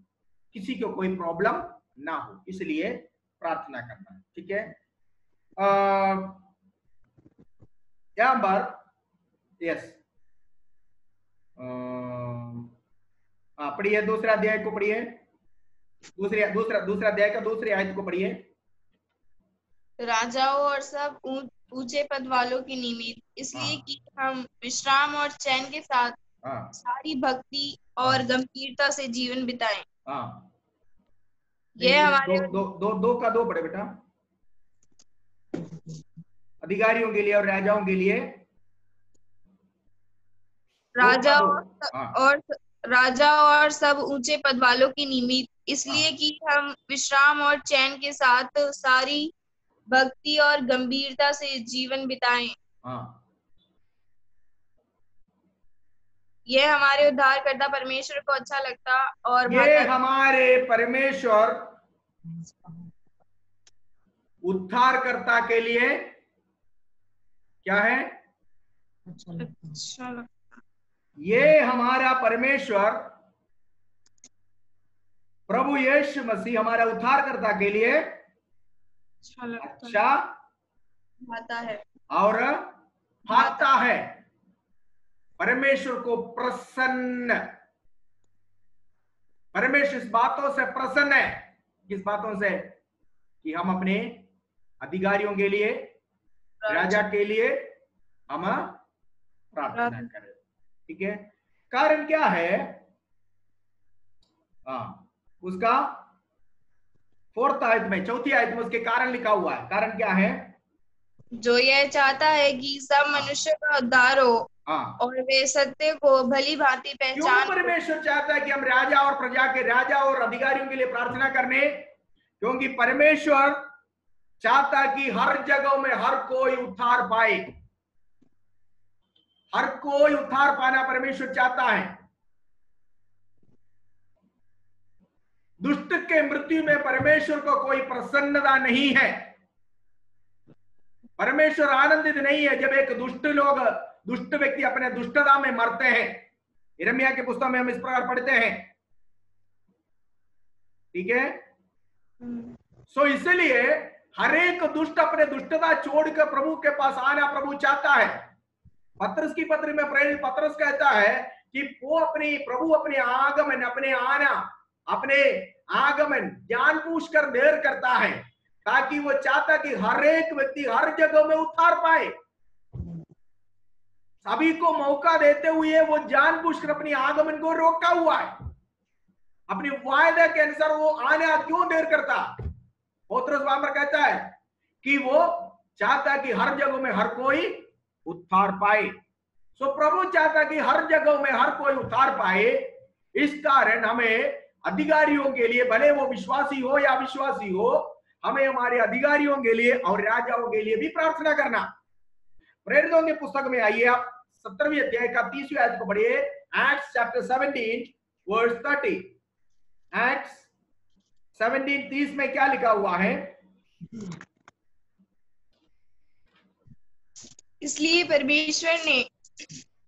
किसी को कोई प्रॉब्लम ना हो, इसलिए प्रार्थना करना। ठीक है, यहां पर यस, पढ़िए दूसरा अध्याय को पढ़िए, दूसरा अध्याय का दूसरी आयत को पढ़िए। राजाओं और सब ऊंचे पद वालों के निमित्त, इसलिए कि हम विश्राम और चैन के साथ सारी भक्ति और गंभीरता से जीवन बिताएं। ये हमारे दो का दो पढ़े बेटा, अधिकारियों के लिए और राजाओं के लिए। राजा और सब ऊंचे पद वालों के निमित्त, इसलिए कि हम विश्राम और चैन के साथ सारी भक्ति और गंभीरता से जीवन बिताएं। यह हमारे उद्धारकर्ता परमेश्वर को अच्छा लगता और ये हमारे परमेश्वर उद्धारकर्ता के लिए क्या है? अच्छा लगता। ये हमारा परमेश्वर प्रभु यीशु मसीह हमारा उद्धारकर्ता के लिए अच्छा भाता है और भाता है। परमेश्वर को प्रसन्न, परमेश्वर इस बातों से प्रसन्न है। किस बातों से? कि हम अपने अधिकारियों के लिए, राजा के लिए हम प्रार्थना करें। ठीक है, कारण क्या है? उसका 4th आयत में, 4th आयत में उसके कारण लिखा हुआ है। कारण क्या है? जो यह चाहता है कि सब मनुष्य का उद्धार हो और वे सत्य को भली भांति क्यों पहचान। परमेश्वर चाहता है कि हम राजा और प्रजा के, राजा और अधिकारियों के लिए प्रार्थना करने? क्योंकि परमेश्वर चाहता कि हर जगह में हर कोई उद्धार पाए। हर कोई उद्धार पाना परमेश्वर चाहता है। दुष्ट के मृत्यु में परमेश्वर को कोई प्रसन्नता नहीं है। परमेश्वर आनंदित नहीं है जब एक दुष्ट व्यक्ति अपने दुष्टता में मरते हैं। यिर्मयाह के पुस्तक में हम इस प्रकार पढ़ते हैं। ठीक है, सो इसलिए हर एक दुष्ट अपने दुष्टता छोड़कर प्रभु के पास आना प्रभु चाहता है। पत्रस की पत्री में प्रेरित पत्रस कहता है कि वो प्रभु अपने आगमन जानबूझकर देर करता है, ताकि वो चाहता कि हर एक व्यक्ति हर जगह में उद्धार पाए। सभी को मौका देते हुए वो जानबूझकर अपनी आगमन को रोका हुआ है। अपनी वायदे के अनुसार वो आने क्यों देर करता? पौत्रस बाबर कहता है कि वो चाहता कि हर जगह में हर कोई उद्धार पाए। सो प्रभु चाहता कि हर जगह में हर कोई उद्धार पाए। इस कारण हमें अधिकारियों के लिए, भले वो विश्वासी हो या अविश्वासी हो, हमें हमारे अधिकारियों के लिए और राजाओं के लिए भी प्रार्थना करना। प्रेरितों की पुस्तक में आइए, आप 17वें अध्याय का 30वें आयत को पढ़िए। Acts chapter 17 verse 30। एक्ट्स 17:30 में क्या लिखा हुआ है? इसलिए परमेश्वर ने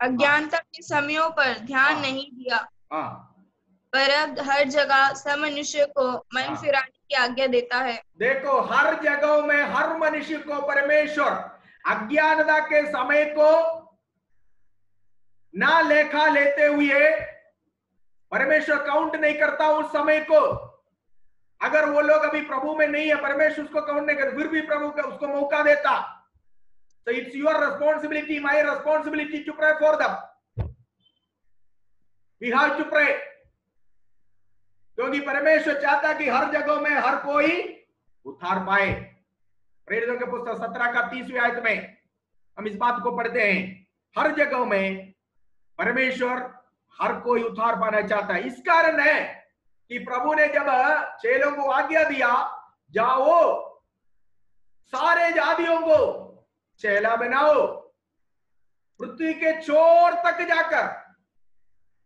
अज्ञानता के समयों पर ध्यान नहीं दिया, पर अब हर जगह सब मनुष्य को मन फिराने की आज्ञा देता है। देखो, हर जगह में हर मनुष्य को परमेश्वर अज्ञानता के समय को ना लेखा लेते हुए, परमेश्वर काउंट नहीं करता उस समय को। अगर वो लोग अभी प्रभु में नहीं है, परमेश्वर उसको काउंट नहीं करता, फिर भी प्रभु का उसको मौका देता। So it's your responsibility, my responsibility to pray for them. We have to pray. क्योंकि परमेश्वर चाहता कि हर जगह में हर कोई उद्धार पाए। प्रेरितों के पुस्तक 17 का 30वें आयत में हम इस बात को पढ़ते हैं। हर जगह में परमेश्वर हर कोई उद्धार पाना चाहता है। इस कारण है कि प्रभु ने जब चेलों को आज्ञा दिया, जाओ सारे जातियों को चेला बनाओ, पृथ्वी के छोर तक जाकर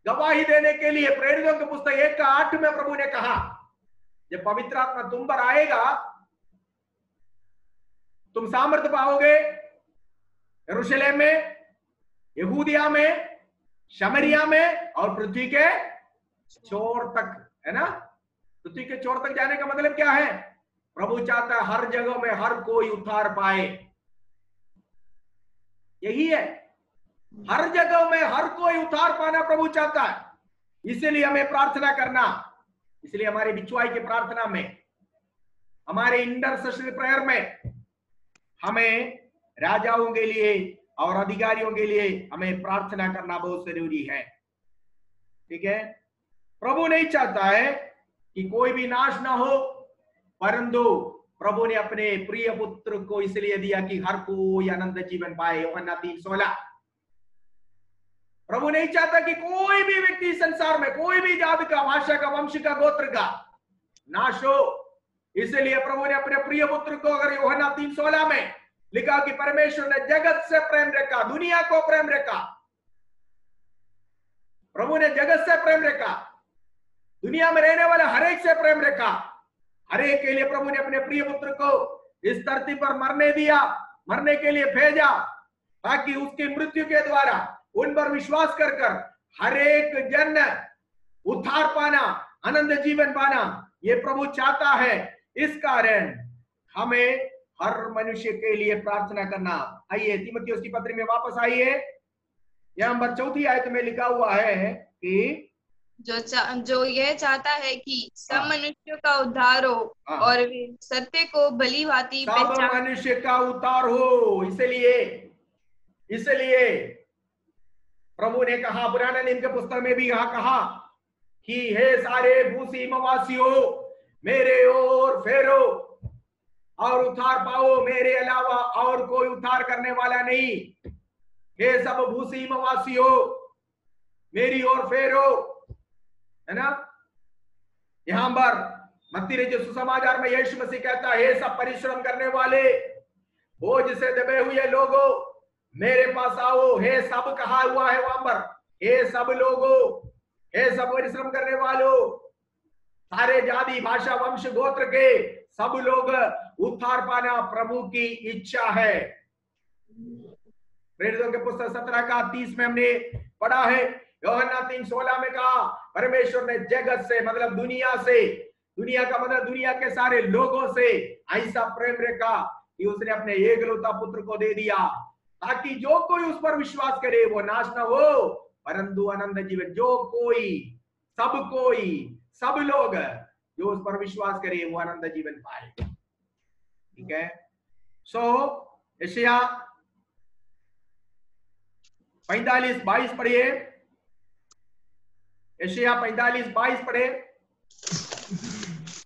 गवाही देने के लिए। प्रेरितों की पुस्तक 1:8 में प्रभु ने कहा, जब पवित्र आत्मा तुम पर आएगा, तुम सामर्थ्य पाओगे यरूशलेम में, यहूदिया में, शमरिया में और पृथ्वी के छोर तक। है ना? पृथ्वी के छोर तक जाने का मतलब क्या है? प्रभु चाहता है हर जगह में हर कोई उद्धार पाए। यही है, हर जगह में हर कोई उद्धार पाना प्रभु चाहता है। इसलिए हमें प्रार्थना करना, इसलिए हमारे बिचवाई की प्रार्थना में, हमारे इंटरसेशनल प्रेयर में हमें राजाओं के लिए और अधिकारियों के लिए हमें प्रार्थना करना बहुत जरूरी है। ठीक है, प्रभु नहीं चाहता है कि कोई भी नाश ना हो, परंतु प्रभु ने अपने प्रिय पुत्र को इसलिए दिया कि हर कोई अनंत जीवन पाए। यूहन्ना 3:16। प्रभु नहीं चाहता कि कोई भी व्यक्ति संसार में, कोई भी जाति का, भाषा का, वंश का, गोत्र का नाश हो। इसलिए प्रभु ने अपने प्रिय पुत्र को, अगर यूहन्ना 3:16 में लिखा कि परमेश्वर ने जगत से प्रेम रखा, दुनिया को प्रेम रखा। प्रभु ने जगत से प्रेम रखा, दुनिया में रहने वाले हर एक से प्रेम रखा। हर एक के लिए प्रभु ने अपने प्रिय पुत्र को इस धरती पर मरने दिया, मरने के लिए भेजा, ताकि उसकी मृत्यु के द्वारा उन पर विश्वास कर हर एक जन उद्धार पाना, अनंत जीवन पाना, ये प्रभु चाहता है। इस कारण हमें हर मनुष्य के लिए प्रार्थना करना। आइए तीमुथियुस की पत्री में वापस आइए। यहाँ नंबर 4 आयत में लिखा हुआ है कि जो यह चाहता है कि सब मनुष्य का उद्धार हो और वे सत्य को भली भांति सब मनुष्य का उद्धार हो। इसलिए प्रभु ने कहा, पुराने नियम के पुस्तक में भी यहाँ कहा कि हे सारे भूसी मवासियों, मेरे ओर फेरो और उद्धार पाओ, मेरे अलावा और कोई उद्धार करने वाला नहीं। हे सब भूसी मवासियों, मेरी ओर फेरो, है ना। यहां पर मत्ती रचित सुसमाचार में यीशु मसीह कहता है, हे सब परिश्रम करने वाले, बोझ से दबे हुए लोगों, मेरे पास आओ। हे सब कहा हुआ है वहां पर, हे सब लोगों, हे सब परिश्रम करने वालों, सारे जाति भाषा वंश गोत्र के सब लोग उद्धार पाना प्रभु की इच्छा है। प्रेरितों के पुस्तक 17:30 में हमने पढ़ा है। यूहन्ना 3:16 में कहा, परमेश्वर ने जगत से, मतलब दुनिया से, दुनिया का मतलब दुनिया के सारे लोगों से ऐसा प्रेम रखा कि उसने अपने एकलौता पुत्र को दे दिया, ताकि जो कोई उस पर विश्वास करे वो नाश न हो परंतु अनंत जीवन। जो कोई, सब लोग जो उस पर विश्वास करे वो अनंत जीवन पाए। ठीक है। यशायाह 45:22 पढ़िए। यशायाह 45:22 पढ़े।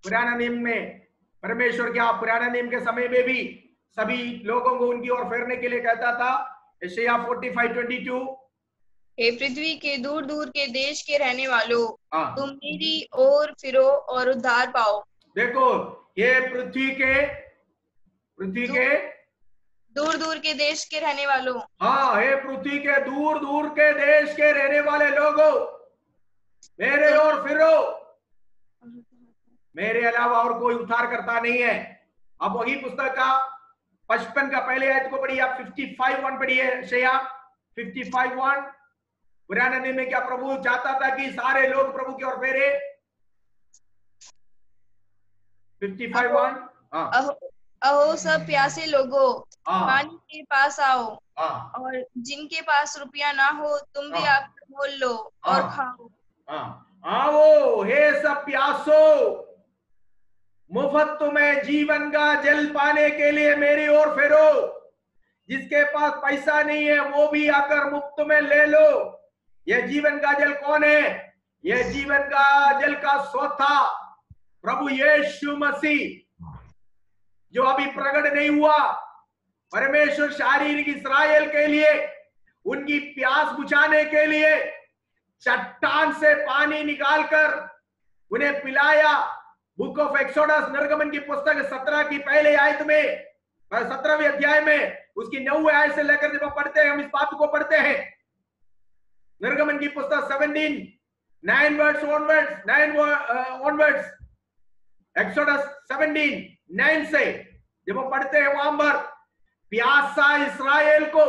पुराना नियम में परमेश्वर क्या पुराने नियम के समय में भी सभी लोगों को उनकी ओर फेरने के लिए कहता था। यशायाह 45:22, हे पृथ्वी के दूर दूर के देश के रहने वालों, तुम मेरी ओर फिरो और उद्धार पाओ। देखो, ये पृथ्वी के दूर दूर के देश के रहने वालों, हाँ, हे पृथ्वी के दूर दूर के देश के रहने वाले लोगों, मेरे ओर फिरो, मेरे अलावा और कोई उद्धार करता नहीं है। अब वही पुस्तक का 55 का पहले आयत को पढ़िए, आप 55:1 पढ़िए। यशायाह 55:1, पुराने नियम में क्या प्रभु चाहता था कि सारे लोग प्रभु की ओर फेरे? 55:1, अहो सब प्यासे लोगों, पानी के पास आओ, और जिनके पास रुपया ना हो तुम भी आकर मोल लो और खाओ। आओ हे सब प्यासो, मुफ्त तुम्हें जीवन का जल पाने के लिए मेरी ओर फेरो। जिसके पास पैसा नहीं है वो भी आकर मुफ्त में ले लो। यह जीवन का जल कौन है? यह जीवन का जल का सोता प्रभु यीशु मसीह, जो अभी प्रकट नहीं हुआ। परमेश्वर शारीरिक इस्राएल के लिए उनकी प्यास बुझाने के लिए चट्टान से पानी निकालकर उन्हें पिलाया। बुक ऑफ एक्सोडस, निर्गमन की पुस्तक 17 की पहले आयत में, 17वें अध्याय में उसकी 9वें आयत से लेकर जब पढ़ते हैं, हम इस बात को पढ़ते हैं। निर्गमन की पुस्तक 17, 9 वर्ड्स ऑनवर्ड्स, एक्सोडस 17, 9 से जब हम पढ़ते हैं, वहां पर प्यासा इस्राएल को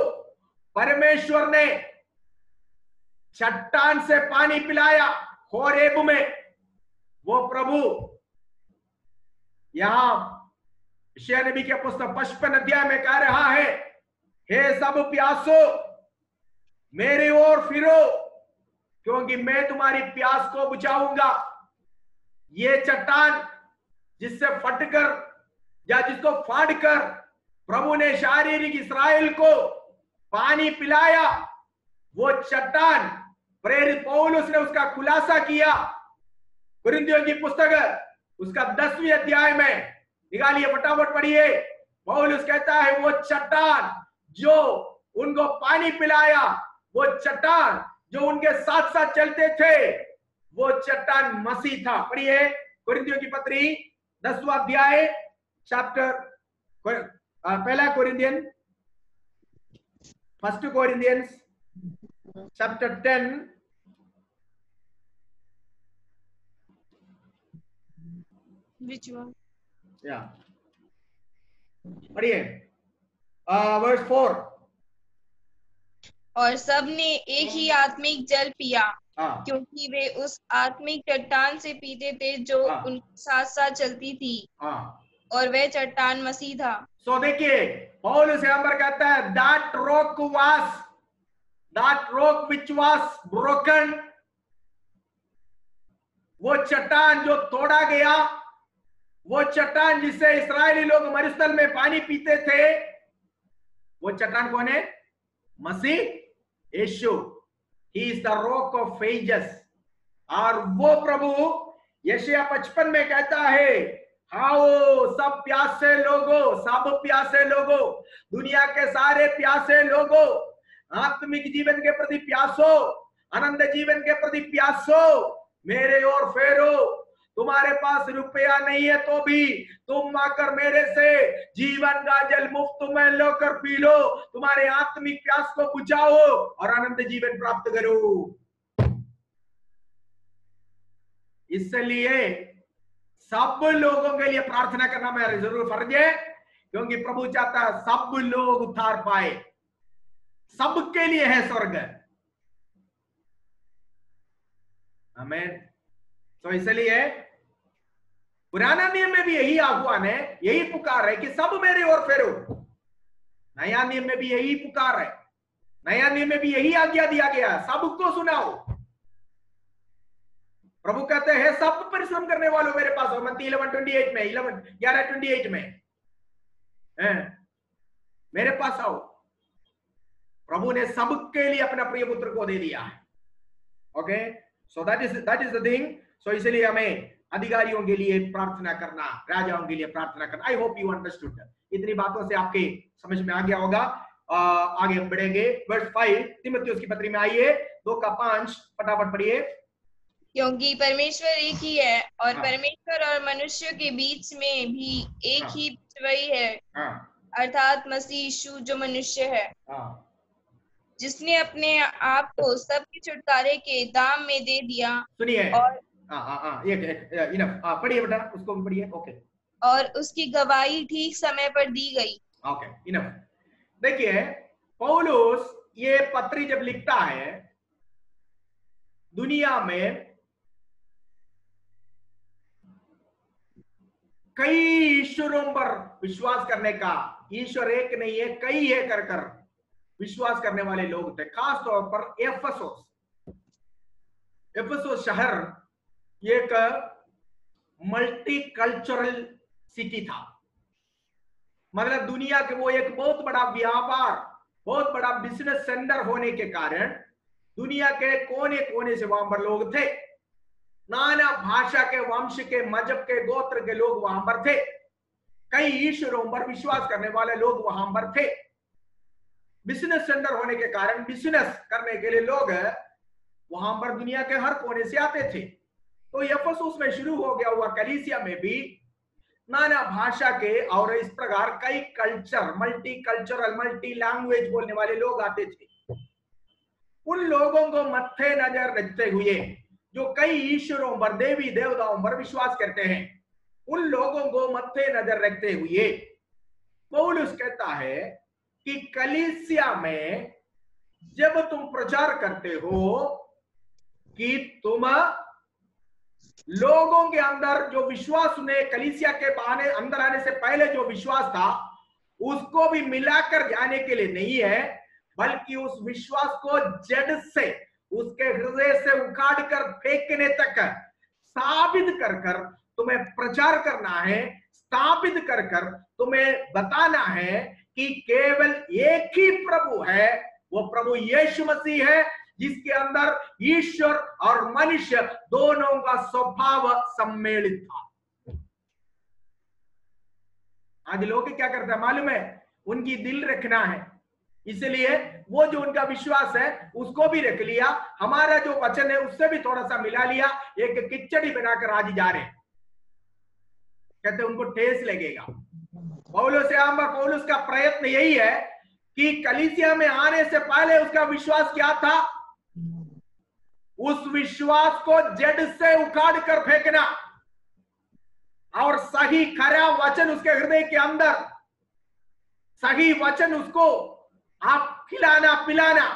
परमेश्वर ने चट्टान से पानी पिलाया होरेब में। वो प्रभु यहां यशायाह नबी के पुस्तक 55 अध्याय में कह रहा है, हे सब प्यासो मेरे ओर फिरो, क्योंकि मैं तुम्हारी प्यास को बुझाऊंगा। ये चट्टान जिससे फटकर या जिसको फाड़कर प्रभु ने शारीरिक इस्राएल को पानी पिलाया, वो चट्टान प्रेरित पौलुस ने उसका खुलासा किया। कुरिन्थियों की पुस्तक उसका 10वें अध्याय में, निकालिए फटाफट पढ़िए। पौलुस कहता है वो चट्टान जो उनको पानी पिलाया, वो चट्टान जो उनके साथ साथ चलते थे, वो चट्टान मसीह था। पढ़िए कुरिन्थियों की पत्री 10वां अध्याय, चैप्टर, पहला Corinthian, 1 Corinthians chapter 10, which one? Yeah, पढ़िए verse 4। और सब ने एक ही आत्मिक जल पिया, क्योंकि वे उस आत्मिक चट्टान से पीते थे जो उनके साथ साथ चलती थी, और वह चट्टान मसीह था। सो देखिए पौलुस यहाँ पर कहता है that rock which was broken, वो चट्टान जो तोड़ा गया, वो चट्टान जिससे इस्राएली लोग मरुस्थल में पानी पीते थे, वो चट्टान कौन है? मसीह यीशु। He is the rock of ages. और वो प्रभु यशायाह 55 में कहता है, आओ सब प्यासे लोगो, सब प्यासे लोगो, दुनिया के सारे प्यासे लोगो, आत्मिक जीवन के प्रति प्यासो, अनंत जीवन के प्रति प्यासो, मेरे ओर फेरो। तुम्हारे पास रुपया नहीं है तो भी तुम आकर मेरे से जीवन का जल मुफ्त में लेकर पी लो, तुम्हारे आत्मिक प्यास को बुझाओ और अनंत जीवन प्राप्त करो। इसलिए सब लोगों के लिए प्रार्थना करना मेरा जरूर फर्ज है, क्योंकि प्रभु चाहता है सब लोग उद्धार पाए, सबके लिए है स्वर्ग। आमीन। तो इसलिए पुराना नियम में भी यही आह्वान है, यही पुकार है कि सब मेरी ओर फेरो। नया नियम में भी यही पुकार है, नया नियम में भी यही आज्ञा दिया गया, सबको सुनाओ। प्रभु कहते हैं सब परिश्रम करने वालों मेरे पास आओ। मत्ती 11:28 में 11:28 में मेरे पास आओ। प्रभु ने सबके लिए अपना प्रिय पुत्र को दे दिया है। Okay, so that is the thing. So इसलिए हमें अधिकारियों के लिए प्रार्थना करना, राजाओं के लिए प्रार्थना करना। I hope you understood. इतनी बातों से आपके समझ में आ गया होगा। आगे हम बढ़ेंगे। वर्स 5 तीमुथियुस की पत्री में आइए, 2:5 फटाफट पढ़िए। क्योंकि परमेश्वर एक ही है और परमेश्वर और मनुष्य के बीच में भी एक ही वही है, अर्थात मसीह यीशु जो मनुष्य है, जिसने अपने आप को सबके छुटकारे के दाम में दे दिया। सुनिए, और पढ़िए बेटा, उसको भी पढ़िए। ओके, और उसकी गवाही ठीक समय पर दी गई। Okay, enough. देखिए, पौलुस ये पत्री जब लिखता है, दुनिया में कई ईश्वरों पर विश्वास करने का, ईश्वर एक नहीं है कई है कर विश्वास करने वाले लोग थे। खास तौर पर एफेसोस शहर एक मल्टी कल्चरल सिटी था। मतलब दुनिया के वो एक बहुत बड़ा व्यापार, बहुत बड़ा बिजनेस सेंटर होने के कारण दुनिया के कोने कोने से वहां पर लोग थे। नाना भाषा के, वंश के, मजहब के, गोत्र के लोग वहां पर थे। कई ईश्वरों पर विश्वास करने वाले लोग वहां पर थे। बिजनेस सेंटर होने के कारण बिजनेस करने के लिए लोग वहां पर दुनिया के हर कोने से आते थे। तो एफेसुस में शुरू हो गया हुआ कलीसिया में भी नाना भाषा के और इस प्रकार कई culture, multi cultural, multi language बोलने वाले लोग आते थे। उन लोगों को मत्थे नजर रखते हुए जो कई ईश्वरों पर, देवी देवताओं पर विश्वास करते हैं, उन लोगों को मत्थे नजर रखते हुए पौलुस कहता है कि कलीसिया में जब तुम प्रचार करते हो कि तुम लोगों के अंदर जो विश्वास, उन्हें कलीसिया के बहाने अंदर आने से पहले जो विश्वास था उसको भी मिलाकर जाने के लिए नहीं है, बल्कि उस विश्वास को जड़ से, उसके हृदय से उखाड़ कर फेंकने तक साबित कर तुम्हें प्रचार करना है, स्थापित कर तुम्हें बताना है कि केवल एक ही प्रभु है, वो प्रभु यीशु मसीह है, जिसके अंदर ईश्वर और मनुष्य दोनों का स्वभाव सम्मिलित था। आज लोग क्या करते हैं मालूम है? उनकी दिल रखना है, इसलिए वो जो उनका विश्वास है उसको भी रख लिया, हमारा जो वचन है उससे भी थोड़ा सा मिला लिया, एक किचड़ी बनाकर आज जा रहे हैं। कहते उनको ठेस लगेगा। पौलुस का प्रयत्न यही है कि कलीसिया में आने से पहले उसका विश्वास क्या था, उस विश्वास को जड़ से उखाड़ कर फेंकना और सही खरा वचन उसके हृदय के अंदर, सही वचन उसको आप खिलाना पिलाना।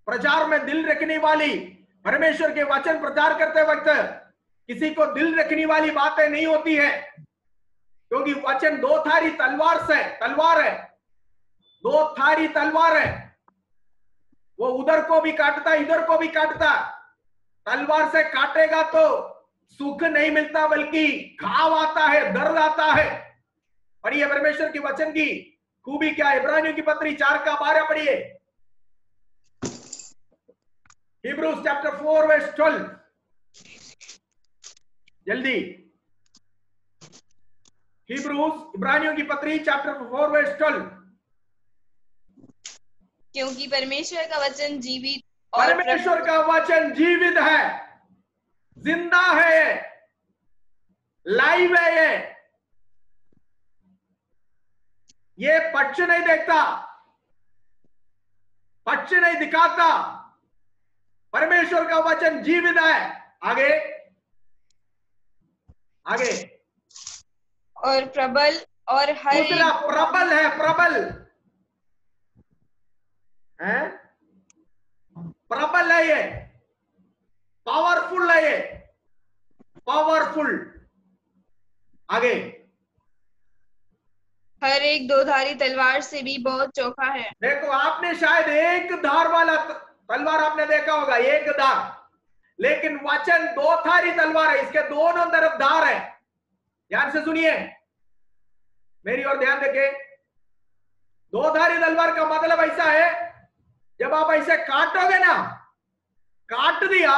प्रचार में दिल रखने वाली, परमेश्वर के वचन प्रचार करते वक्त किसी को दिल रखने वाली बातें नहीं होती है, क्योंकि वचन दो धारी तलवार है, दो धारी तलवार है। वो उधर को भी काटता, इधर को भी काटता। तलवार से काटेगा तो सुख नहीं मिलता, बल्कि घाव आता है, दर्द आता है। पढ़िए परमेश्वर के वचन की खूबी क्या है, इब्रानियों की पत्री 4:12 पढ़िए। Hebrews chapter 4 verse 12. जल्दी, Hebrews, इब्रानियों की पत्री chapter 4 verse 12. क्योंकि परमेश्वर का वचन जीवित परमेश्वर का वचन जीवित है, जिंदा है, लाइव है। ये पक्ष नहीं देखता, पक्ष नहीं दिखाता। परमेश्वर का वचन जीवित है। आगे आगे, और प्रबल और हर दूसरा प्रबल है, प्रबल है, प्रबल है, ये पावरफुल है, ये पावरफुल। आगे, हर एक दो धारी तलवार से भी बहुत चोखा है। देखो, आपने शायद एक धार वाला तलवार आपने देखा होगा, एक धार, लेकिन वचन दो धारी तलवार है, इसके दोनों तरफ धार है। ध्यान से सुनिए, मेरी ओर ध्यान देके। दो धारी तलवार का मतलब ऐसा है, जब आप ऐसे काटोगे ना, काट दिया,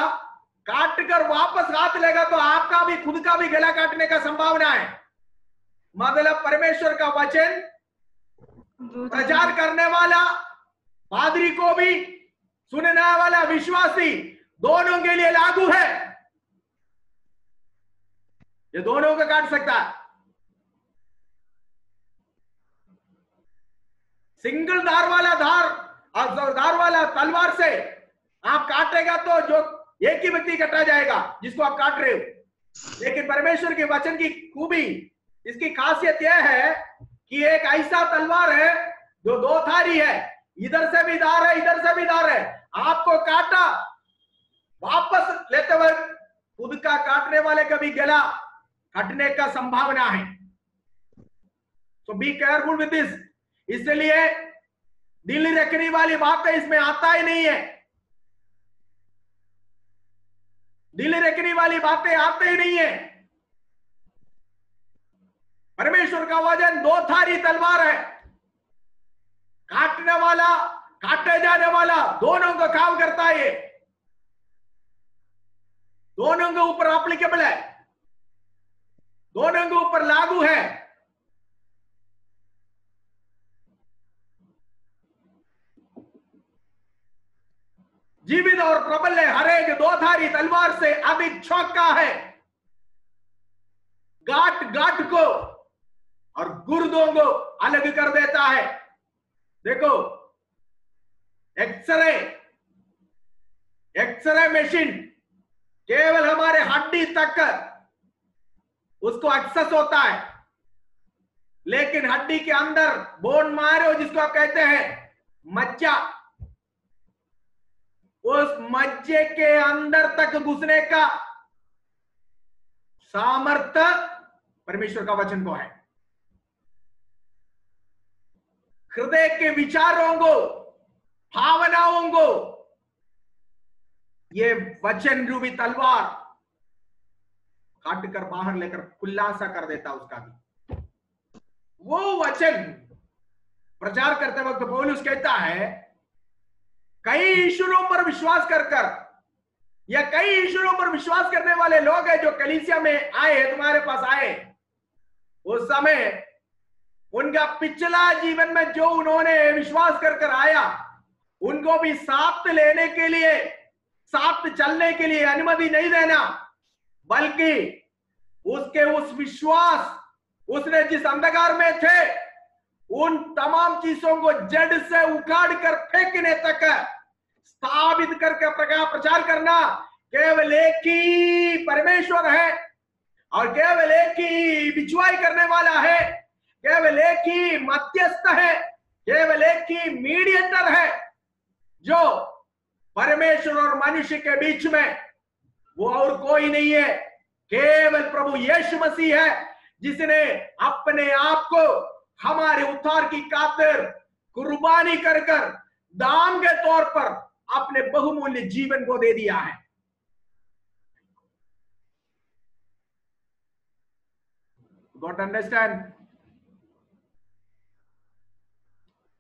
काट कर वापस हाथ लेगा तो आपका भी, खुद का भी गला काटने का संभावना है। मतलब परमेश्वर का वचन प्रचार करने वाला, पादरी को भी, सुनने वाला विश्वासी, दोनों के लिए लागू है। ये दोनों को काट सकता है। सिंगल धार वाला धार वाला तलवार से आप काटेगा तो जो एक ही व्यक्ति कटा जाएगा जिसको आप काट रहे हो। लेकिन परमेश्वर के वचन की खूबी, इसकी खासियत यह है कि एक ऐसा तलवार है जो दो धारी है, इधर से भी धार है, इधर से भी धार है। आपको काटा, वापस लेते हुए खुद का काटने वाले का भी गला कटने का संभावना है। सो बी केयरफुल विद दिस। इसलिए दिल रखने वाली बातें इसमें आता ही नहीं है, दिल रखने वाली बातें आते ही नहीं है। परमेश्वर का वचन दो धारी तलवार है, काटने वाला, काटे जाने वाला, दोनों का काम करता है। ये दोनों के ऊपर एप्लीकेबल है, दोनों के ऊपर लागू है। जीवित और प्रबल है, हर एक दो धारी तलवार से अधिक चौका है, गांठ गांठ को और गुर्दों को अलग कर देता है। देखो, एक्सरे मशीन केवल हमारे हड्डी तक उसको एक्सेस होता है, लेकिन हड्डी के अंदर बोन मारो जिसको आप कहते हैं मज्जा, उस मज्जे के अंदर तक घुसने का सामर्थ्य परमेश्वर का वचन को है। हृदय के विचारों को, भावनाओं को ये वचन रूपी तलवार काट कर बाहर लेकर खुलासा कर देता उसका भी। वो वचन प्रचार करते वक्त पौलुस कहता है, कई ईश्वरों पर विश्वास कर या कई ईश्वरों पर विश्वास करने वाले लोग हैं जो कलीसिया में आए, तुम्हारे पास आए, उस समय उनका पिछला जीवन में जो उन्होंने विश्वास कर आया, उनको भी साथ लेने के लिए, साथ चलने के लिए अनुमति नहीं देना, बल्कि उसके उस विश्वास, उसने जिस अंधकार में थे, उन तमाम चीजों को जड़ से उखाड़ कर फेंकने तक स्थापित करके प्रचार करना। केवल एक ही परमेश्वर है और केवल एक ही बिचवाई करने वाला है, केवल एक ही मध्यस्थ है, केवल एक ही मीडिएटर है जो परमेश्वर और मनुष्य के बीच में, वो और कोई नहीं है, केवल प्रभु यीशु मसीह है, जिसने अपने आप को हमारे उद्धार की खातिर कुर्बानी कर दाम के तौर पर अपने बहुमूल्य जीवन को दे दिया है। Got to understand?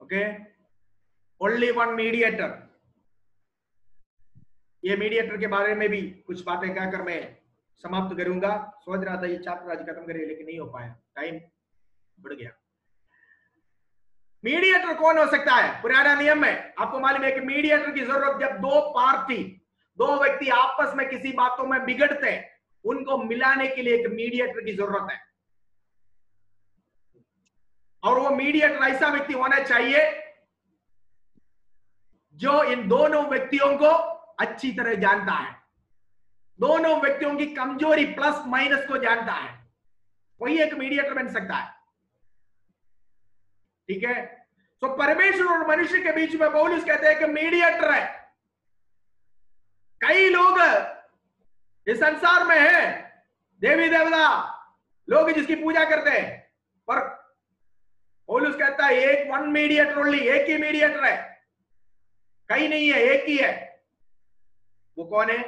Okay, only one mediator, ये मीडिएटर के बारे में भी कुछ बातें कहकर मैं समाप्त करूंगा। सोच रहा था ये चैप्टर आज खत्म करें, लेकिन नहीं हो पाया, टाइम बढ़ गया। मीडिएटर कौन हो सकता है? पुराना नियम में आपको मालूम है कि मीडिएटर की जरूरत जब दो व्यक्ति आपस में किसी बातों में बिगड़ते हैं, उनको मिलाने के लिए एक मीडिएटर की जरूरत है। और वो मीडिएटर ऐसा व्यक्ति होना चाहिए जो इन दोनों व्यक्तियों को अच्छी तरह जानता है, दोनों व्यक्तियों की कमजोरी प्लस माइनस को जानता है, वही एक मीडिएटर बन सकता है। ठीक है, तो परमेश्वर और मनुष्य के बीच में पौलुस कहते हैं कि मीडिएटर है। कई लोग इस संसार में हैं, देवी देवता लोग जिसकी पूजा करते हैं, पर पौलुस कहता है एक वन मीडिएटर ओनली, एक ही मीडिएटर है, कहीं नहीं है, एक ही है। वो कौन है?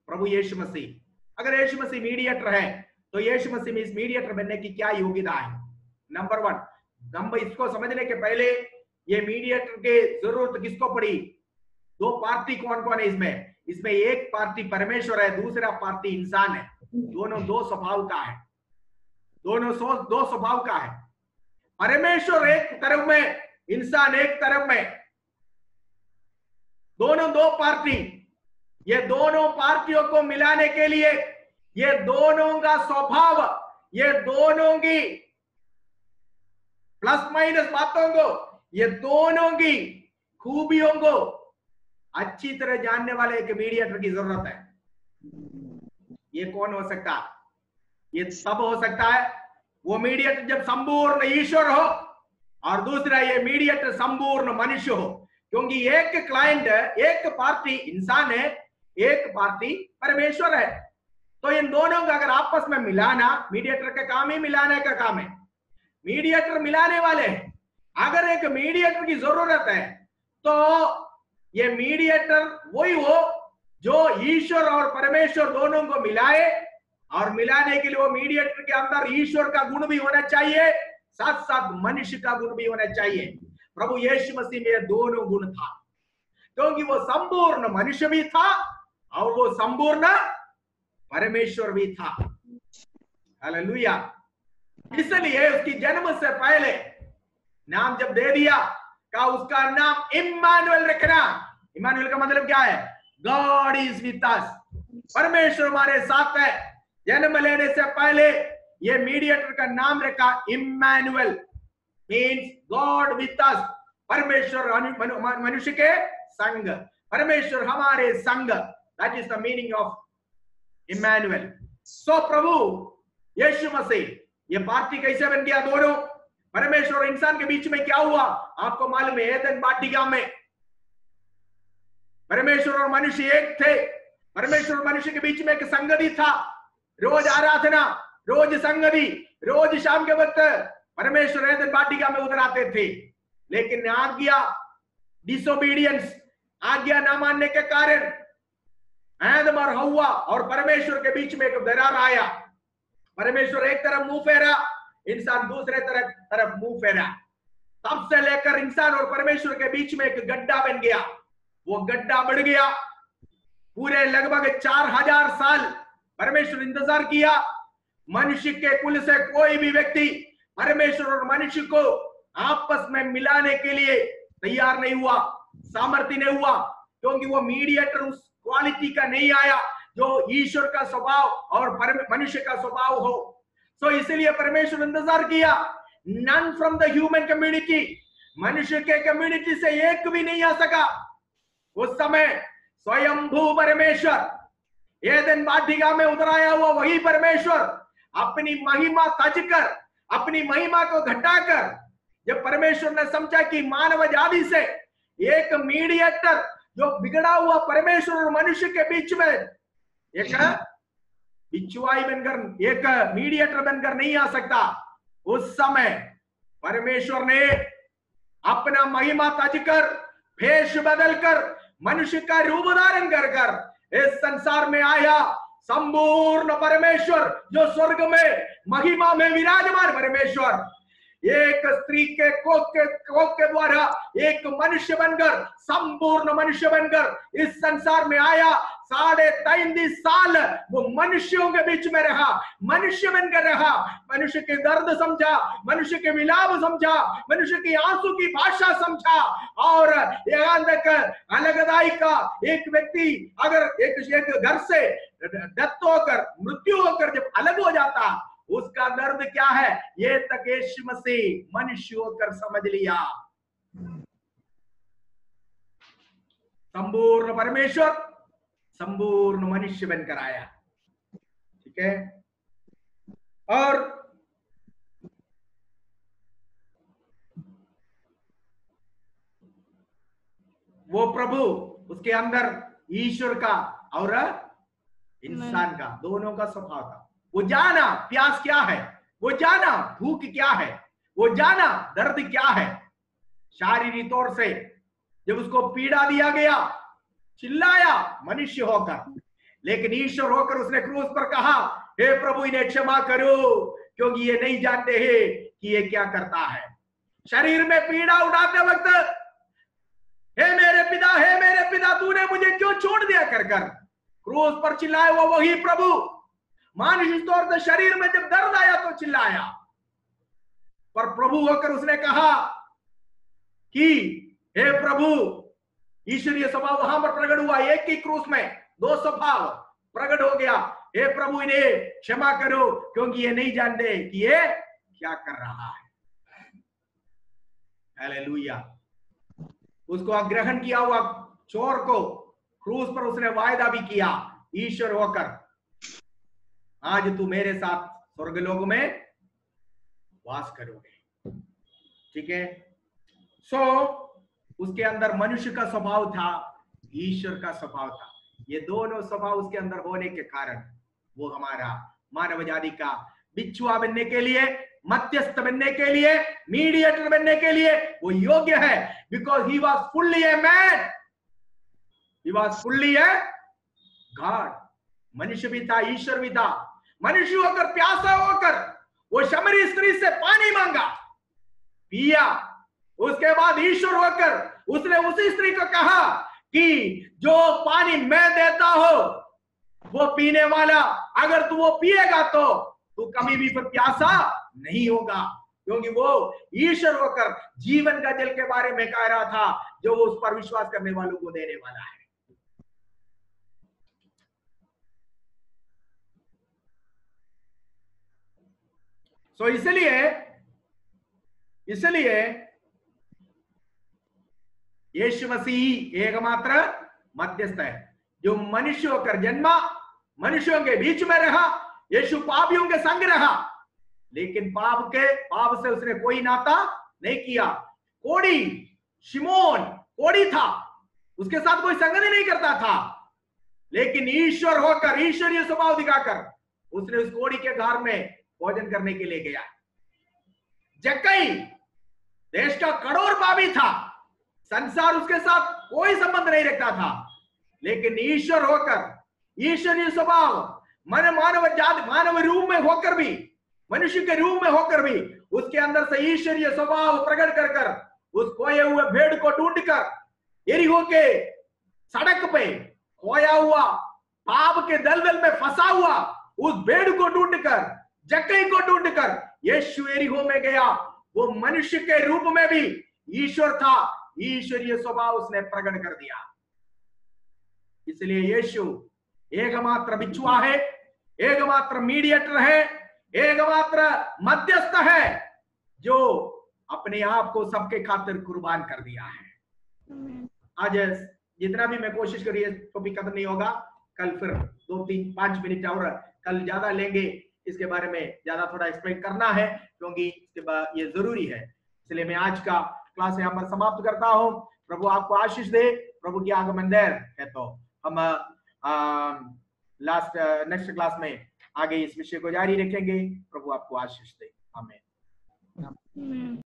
प्रभु यीशु मसीह। अगर यीशु मसीह मीडिएटर है तो यीशु मसीह में इस मीडिएटर बनने की क्या योग्यता है? नंबर वन, इसको समझने के पहले ये मीडिएटर के जरूरत किसको पड़ी? दो पार्टी कौन कौन है इसमें? इसमें एक पार्टी परमेश्वर है, दूसरा पार्टी इंसान है। दोनों दो स्वभाव का है, दो स्वभाव का है। परमेश्वर एक तरफ में, इंसान एक तरफ में, दोनों दो पार्टी। ये दोनों पार्टियों को मिलाने के लिए ये दोनों का स्वभाव, ये दोनों की प्लस माइनस बातों को, ये दोनों की खूबियों को अच्छी तरह जानने वाले एक मीडिएटर की जरूरत है। ये कौन हो सकता है? ये सब हो सकता है वो मीडिएटर जब संपूर्ण ईश्वर हो, और दूसरा ये मीडिएटर संपूर्ण मनुष्य हो। क्योंकि एक क्लाइंट, एक पार्टी इंसान है, एक पार्टी परमेश्वर है। तो इन दोनों का अगर आपस में मिलाना, मीडिएटर का काम ही मिलाने का काम है। मीडिएटर मिलाने वाले हैं। अगर एक मीडिएटर की जरूरत है तो ये मीडिएटर वही हो जो ईश्वर और परमेश्वर दोनों को मिलाए, और मिलाने के लिए वो मीडिएटर के अंदर ईश्वर का गुण भी होना चाहिए, साथ साथ मनुष्य का गुण भी होना चाहिए। प्रभु यीशु मसीह में दोनों गुण था, क्योंकि वो संपूर्ण मनुष्य भी था और वो संपूर्ण परमेश्वर भी था। हालेलुया। इसलिए उसकी जन्म से पहले नाम जब दे दिया, का उसका नाम इम्मानुएल रखना। इम्मानुएल का मतलब क्या है? गॉड इज विथ अस, परमेश्वर हमारे साथ है। जन्म लेने से पहले ये मीडिएटर का नाम रखा Immanuel, means God with us, परमेश्वर मनुष्य के संग, परमेश्वर हमारे संग। That is the meaning of Immanuel. So प्रभु यीशु मसीह, ये पार्टी कैसे बन गया? दोनों परमेश्वर और इंसान के बीच में क्या हुआ? आपको मालूम है, एदन वाटिका में परमेश्वर और मनुष्य एक थे। परमेश्वर और मनुष्य के बीच में एक संगति था, रोज आराधना, रोज संगति, रोज शाम के वक्त परमेश्वर एदन वाटिका में उतर आते थे। लेकिन आज्ञा, डिसोबीडियंस, आज्ञा न मानने के कारण आदम और हव्वा और परमेश्वर के बीच में एक दरार आया। परमेश्वर एक तरफ मुंह फेरा, इंसान दूसरे तरफ मुंह फेरा। तब से लेकर इंसान और परमेश्वर के बीच में एक गड्ढा बन गया। वो गड्ढा बढ़ गया। पूरे लगभग 4000 साल परमेश्वर इंतजार किया। मनुष्य के कुल से कोई भी व्यक्ति परमेश्वर और मनुष्य को आपस में मिलाने के लिए तैयार नहीं हुआ, सामर्थ्य नहीं हुआ, क्योंकि वो मीडिएटर उस क्वालिटी का नहीं आया जो ईश्वर का स्वभाव और मनुष्य का स्वभाव हो। सो इसलिए परमेश्वर इंतजार किया। None from the human community, मनुष्य के कम्युनिटी से एक भी नहीं आ सका। उस समय स्वयंभू परमेश्वर एदन वाटिका में उतर आया हुआ वही परमेश्वर अपनी महिमा तजकर, अपनी महिमा को घटाकर, जब परमेश्वर ने समझा कि मानव जाति से एक मीडिएटर जो बिगड़ा हुआ परमेश्वर और मनुष्य के बीच में एक बिचवाई बनकर, एक मीडिएटर बनकर नहीं आ सकता, उस समय परमेश्वर ने अपना महिमा तजकर, भेष बदलकर, मनुष्य का रूप धारण कर इस संसार में आया। संपूर्ण परमेश्वर जो स्वर्ग में महिमा में विराजमान परमेश्वर एक स्त्री के कोख के द्वारा एक मनुष्य बनकर, संपूर्ण मनुष्य बनकर इस संसार में आया। 3.5 साल वो मनुष्यों के बीच में रहा, मनुष्य बनकर रहा, मनुष्य के दर्द समझा, मनुष्य के विलाप समझा, मनुष्य की आंसू की भाषा समझा। और यहाँ तक अलगदाई का एक व्यक्ति अगर एक घर से डेथ होकर, मृत्यु होकर जब अलग हो जाता, उसका दर्द क्या है, ये तक यीशु मसीह मनुष्य होकर समझ लिया। संपूर्ण परमेश्वर संपूर्ण मनुष्य बनकर आया, ठीक है। और वो प्रभु, उसके अंदर ईश्वर का और इंसान का दोनों का स्वभाव था। वो जाना प्यास क्या है, वो जाना भूख क्या है, वो जाना दर्द क्या है। शारीरिक तौर से जब उसको पीड़ा दिया गया, चिल्लाया मनुष्य होकर, लेकिन ईश्वर होकर उसने क्रूस पर कहा, हे प्रभु इन्हें क्षमा करो क्योंकि ये नहीं जानते हैं कि ये क्या करता है। शरीर में पीड़ा उठाते वक्त हे मेरे पिता तूने मुझे क्यों छोड़ दिया कर क्रूस पर चिल्लाए वो वही प्रभु। मानसिक तौर से शरीर में जब दर्द आया तो चिल्लाया, पर प्रभु होकर उसने कहा कि हे प्रभु, ईश्वरीय स्वभाव वहां पर प्रकट हुआ। एक ही क्रूस में दो स्वभाव प्रकट हो गया। हे प्रभु इन्हें क्षमा करो क्योंकि ये नहीं जानते कि ये क्या कर रहा है। हालेलुया। उसको ग्रहण किया हुआ चोर को क्रूस पर उसने वायदा भी किया, ईश्वर होकर आज तू मेरे साथ स्वर्गलोक में वास करोगे, ठीक है। सो उसके अंदर मनुष्य का स्वभाव था, ईश्वर का स्वभाव था। ये दोनों स्वभाव उसके अंदर होने के कारण वो हमारा मानव जाति का बिच्छुआ बनने के लिए, मध्यस्थ बनने के लिए, मीडिएटर बनने के लिए वो योग्य है। Because he was fully a man, he was fully a god. मनुष्य भी था, ईश्वर भी था। मनुष्य होकर प्यासा होकर वो शमरी स्त्री से पानी मांगा, पिया। उसके बाद ईश्वर होकर उसने उसी स्त्री को कहा कि जो पानी मैं देता हूं वो पीने वाला, अगर तू वो पिएगा तो तू कभी भी फिर प्यासा नहीं होगा, क्योंकि वो ईश्वर होकर जीवन का जल के बारे में कह रहा था जो वो उस पर विश्वास करने वालों को देने वाला है। सो इसलिए यीशु मसीह एकमात्र मध्यस्थ है जो मनुष्य होकर जन्मा, मनुष्यों के बीच में रहा। यीशु पापियों के संग रहा, लेकिन पाप से उसने कोई नाता नहीं किया। कोड़ी शिमोन कोड़ी था, उसके साथ कोई संगति नहीं करता था, लेकिन ईश्वर होकर, ईश्वरीय स्वभाव दिखाकर उसने उस कोड़ी के घर में भोजन करने के लिए गया। जक्कई देश का कठोर पापी था, संसार उसके साथ कोई संबंध नहीं रखता था, लेकिन ईश्वर होकर, ईश्वरीय स्वभाव मानव रूप में होकर भी, मनुष्य के रूप में होकर भी उसके अंदर से ईश्वरीय स्वभाव प्रकट कर कर उस खोए हुए भेड़ को ढूंढकर यरीहो के सड़क पे खोया हुआ, पाप के दलदल में फंसा हुआ उस भेड़ को ढूंढकर, जक्कई को ढूंढकर यीशु यरीहो में गया। वो मनुष्य के रूप में भी ईश्वर था, ईश्वरीय स्वभाव उसने प्रकट कर दिया। इसलिए यीशु एकमात्र बिच्छुआ है, एकमात्र मीडिएटर है, एकमात्र मध्यस्थ है जो अपने आप को सबके खातिर कुर्बान कर दिया है। आज जितना भी मैं कोशिश करी तो भी खत्म नहीं होगा। कल फिर 2, 3, 5 मिनट और कल ज्यादा लेंगे, इसके बारे में ज्यादा थोड़ा एक्सप्लेन करना है क्योंकि इसके बाद ये जरूरी है। इसलिए मैं आज का क्लास यहाँ पर समाप्त करता हूँ। प्रभु आपको आशीष दे। प्रभु की आगमन देर है तो हम नेक्स्ट क्लास में आगे इस विषय को जारी रखेंगे। प्रभु आपको आशीष दे। आमीन।